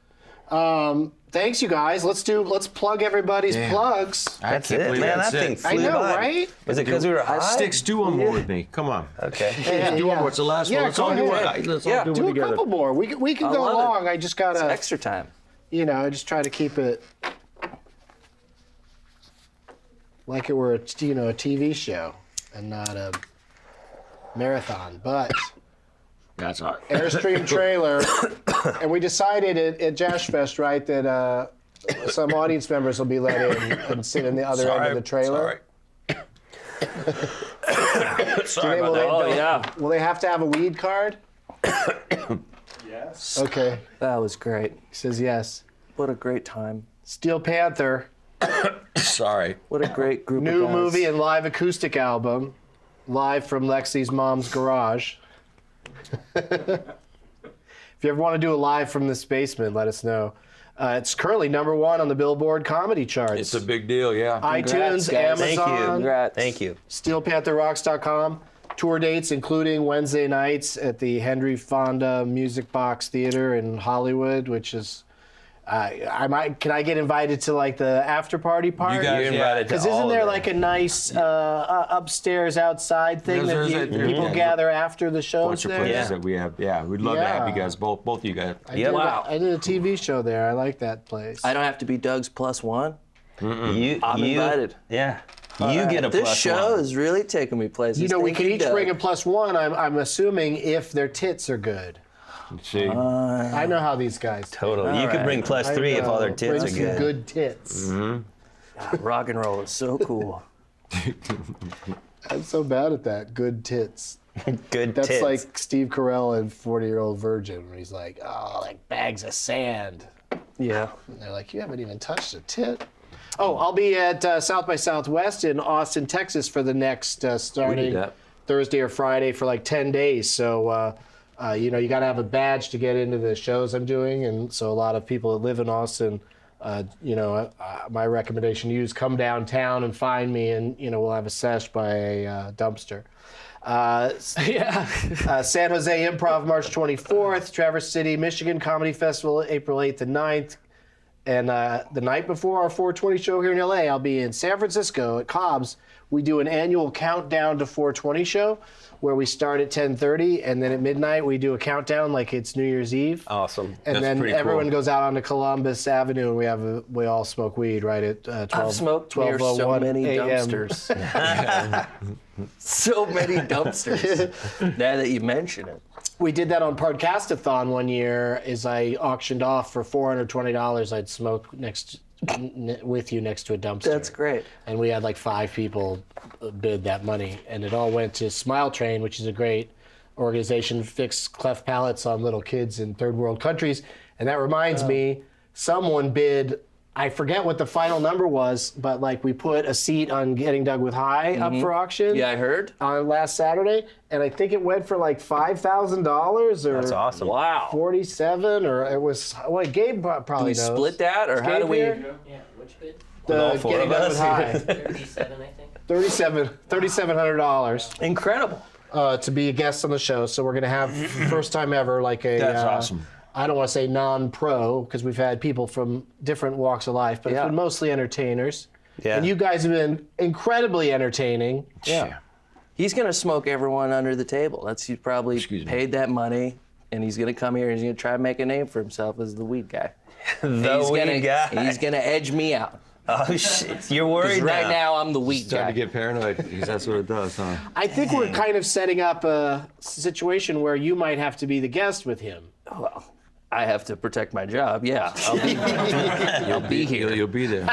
Thanks, you guys. Let's plug everybody's plugs. That's can't it, believe man. that's That it. thing flew I know, by. right? Was it because we were high? Stix, do one more with me. Come on. Okay. Do one more. It's the last one. Let's all do one. Let's all do Do one a together. couple more. We can I go love it. long. I just gotta, Extra time. I just try to keep it like it were a TV show and not a marathon. But That's all. Airstream trailer, and we decided at Jash Fest, right, that some audience members will be let in and sit in the other end of the trailer. Sorry Will about that. Oh, yeah. Will they have to have a weed card? Yes. Okay, That was great. he says yes. What a great time. Steel Panther, Sorry. What a great group new of guys. movie and live acoustic album, live from Lexi's mom's garage. If you ever want to do a live from this basement, let us know. It's currently #1 on the Billboard comedy charts. It's a big deal, yeah. iTunes, guys. Thank Amazon, you. Congrats. Thank you. SteelPantherRocks.com. Tour dates including Wednesday nights at the Henry Fonda Music Box Theater in Hollywood, which is can I get invited to like the after party part? You guys, You're invited to Because all isn't of there them. like a nice upstairs outside thing There's that a- people yeah. gather after the shows Bunch of there? places Yeah. that we have. Yeah, we'd love to have you guys, both of you guys. Yep. I did a TV show there. I like that place. I don't have to be Doug's +1. I'm invited. Yeah. You get a This +1. show is really taking me places. You know, we Thank can each Doug. bring a +1. I'm assuming if their tits are good. See, I know how these guys. Totally. You could bring +3 if all their tits Bring are some good. good tits. Rock and roll is so cool. I'm so bad at that. Good tits. Good That's tits. like Steve Carell in 40-Year-Old Virgin, where he's like, oh, like bags of sand. Yeah. And they're like, you haven't even touched a tit. Oh, I'll be at South by Southwest in Austin, Texas for the next starting that. Thursday or Friday for like 10 days. So, you know, you got to have a badge to get into the shows I'm doing. And so a lot of people that live in Austin, you know, my recommendation to you is come downtown and find me, and, you know, we'll have a sesh by a dumpster. San Jose Improv, March 24th. Traverse City, Michigan Comedy Festival, April 8th and 9th. And the night before our 420 show here in LA, I'll be in San Francisco at Cobb's. We do an annual countdown to 420 show where we start at 10:30, and then at midnight we do a countdown like it's New Year's Eve. Awesome. And That's then pretty cool. everyone goes out onto Columbus Avenue, and we all smoke weed right at 12. I've smoked near so 12:01 many a.m. dumpsters. So many dumpsters. Now that you mention it. We did that on Podcastathon one year. Is I auctioned off for $420. I'd smoke with you next to a dumpster. That's great. And we had like 5 people bid that money, and it all went to Smile Train, which is a great organization, fix cleft palates on little kids in third world countries. And that reminds me, someone bid, I forget what the final number was, but like we put a seat on Getting Dug with High up for auction. Yeah, I heard. On last Saturday, and I think it went for like $5,000 or That's awesome. Wow. 47, or it was. Well, Gabe probably Do we knows. split that, or Is how Gabe do we? here? Yeah, which bid? all The 4 Getting of Dug with us? High, 37, I think. $3,700 Incredible. to be a guest on the show. So we're gonna have first time ever like a. That's awesome. I don't want to say non-pro because we've had people from different walks of life, but Yeah. it's been mostly entertainers. Yeah. And you guys have been incredibly entertaining. Yeah. He's gonna smoke everyone under the table. He's probably Excuse me. paid that money, and he's gonna come here and he's gonna try to make a name for himself as the weed guy. The weed guy. He's gonna edge me out. Oh shit! You're 'Cause worried right now I'm the weed Starting guy. to get paranoid because that's what it does, huh? I think we're kind of setting up a situation where you might have to be the guest with him. Well, I have to protect my job. Yeah, I'll be here. You'll be there.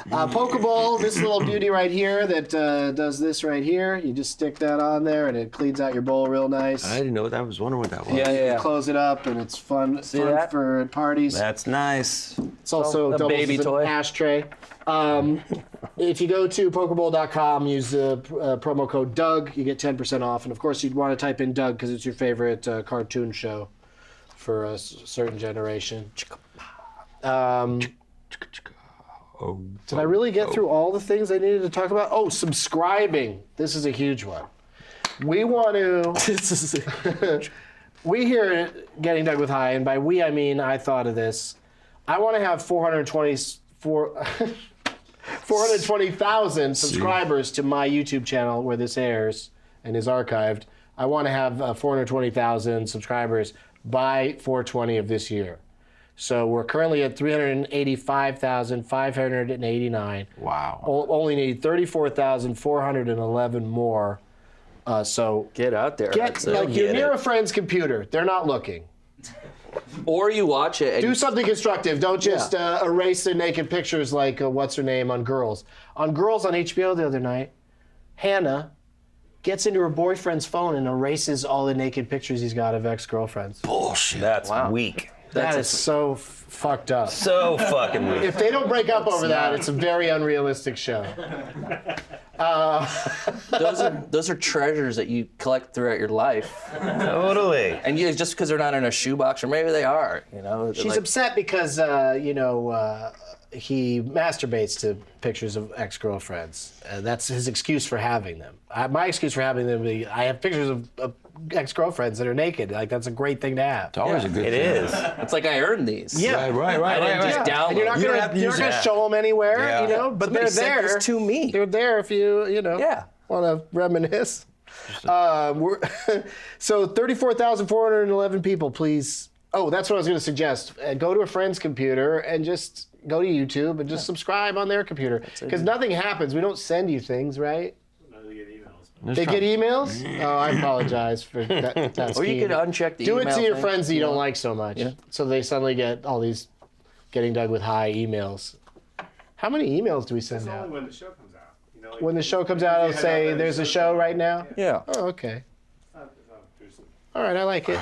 Pokeball, this little beauty right here that does this right here. You just stick that on there and it cleans out your bowl real nice. I didn't know what that was. Wondering what that was. Yeah. Close it up and it's fun that? for parties. That's nice. It's also a doubles baby as an toy. ashtray. If you go to pokeball.com, use the promo code Doug, you get 10% off. And of course, you'd want to type in Doug because it's your favorite cartoon show for a certain generation. Did I really get through all the things I needed to talk about? Oh, subscribing. This is a huge one. We want to. We here at Getting Dug with High, and by we I mean I thought of this. I want to have 420,000 subscribers to my YouTube channel where this airs and is archived. I want to have 420,000 subscribers by 420 of this year. So we're currently at 385,589. Wow. Only need 34,411 more. So Get out there. get That's it. like you're near a friend's computer. They're not looking. Or you watch it and Do something constructive. Don't just erase their naked pictures like what's her name on Girls. On Girls on HBO the other night, Hannah gets into her boyfriend's phone and erases all the naked pictures he's got of ex-girlfriends. Bullshit. That's weak. That is so fucked up. So fucking weird. If they don't break up over that, it's a very unrealistic show. Those are treasures that you collect throughout your life. Totally. And just because they're not in a shoebox, or maybe they are, you know. She's upset because, he masturbates to pictures of ex-girlfriends. That's his excuse for having them. My excuse for having them, I have pictures of ex-girlfriends that are naked. Like, that's a great thing to have. It's always a good It thing. is. It's like I earned these. Yeah. Right. I didn't just download. And you're not You don't gonna, have to you're use not gonna that. show them anywhere, Yeah. you know. But Somebody they're sent there. this to me. They're there if you Yeah. want to reminisce. So 34,411 people, please. Oh, that's what I was going to suggest. Go to a friend's computer and just go to YouTube and just subscribe on their computer. Because nothing happens. We don't send you things, right? No, they get emails. They get emails? Oh, I apologize for that Or scheme. you could uncheck the Do email it to your thing. friends that you don't like so much. Yeah. So they suddenly get all these getting dug with high emails. How many emails do we send It's out? only when the show comes out. You know, like, When the show comes out, it'll Yeah, say, that there's a show's show out. right now? Yeah. Oh, okay. It's not obtrusive. All right, I like it.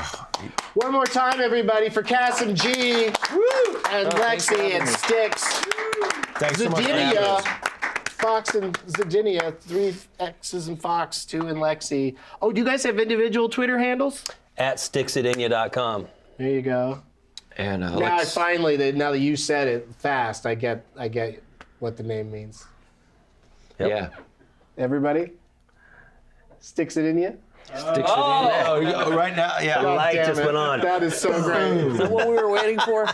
One more time, everybody, for Kassem G, and thanks for Lexxi, having and me. Stix. Thanks so much for having Zidinia, us. Foxxx and Zidinia, 3 X's and Foxxx, 2 and Lexxi. Oh, do you guys have individual Twitter handles? At Stixidinia.com. There you go. And Now I finally, now that you said it fast, I get what the name means. yeah. Everybody? Stixidinia? Oh, right now, yeah. The light Damn just it. went on. That is so great. Is that what we were waiting for?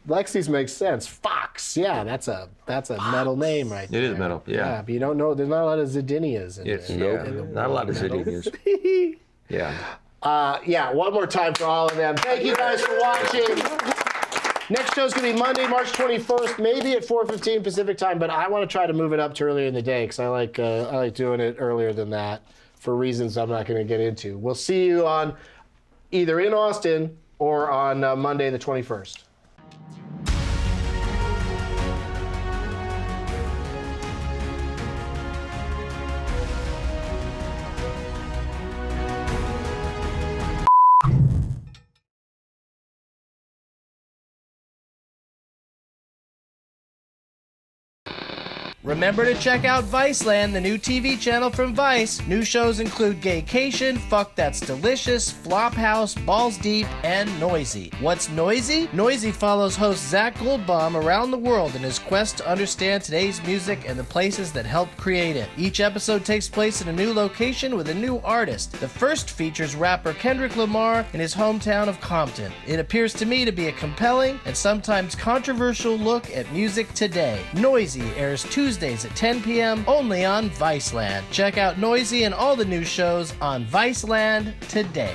Lexi's makes sense. Foxxx, yeah, that's a metal name right there. It is metal, yeah. But you don't know, there's not a lot of Zidinias in It's there. not a lot of Zidinias. Yeah. Yeah, one more time for all of them. Thank you guys for watching. Next show's gonna be Monday, March 21st, maybe at 4:15 Pacific time, but I want to try to move it up to earlier in the day because I like doing it earlier than that for reasons I'm not going to get into. We'll see you on either in Austin or on Monday the 21st. Remember to check out Viceland, the new TV channel from Vice. New shows include Gaycation, Fuck That's Delicious, Flophouse, Balls Deep, and Noisy. What's Noisy? Noisy follows host Zach Goldbaum around the world in his quest to understand today's music and the places that helped create it. Each episode takes place in a new location with a new artist. The first features rapper Kendrick Lamar in his hometown of Compton. It appears to me to be a compelling and sometimes controversial look at music today. Noisy airs Tuesdays at 10 p.m. only on Viceland. Check out Noisy and all the new shows on Viceland today.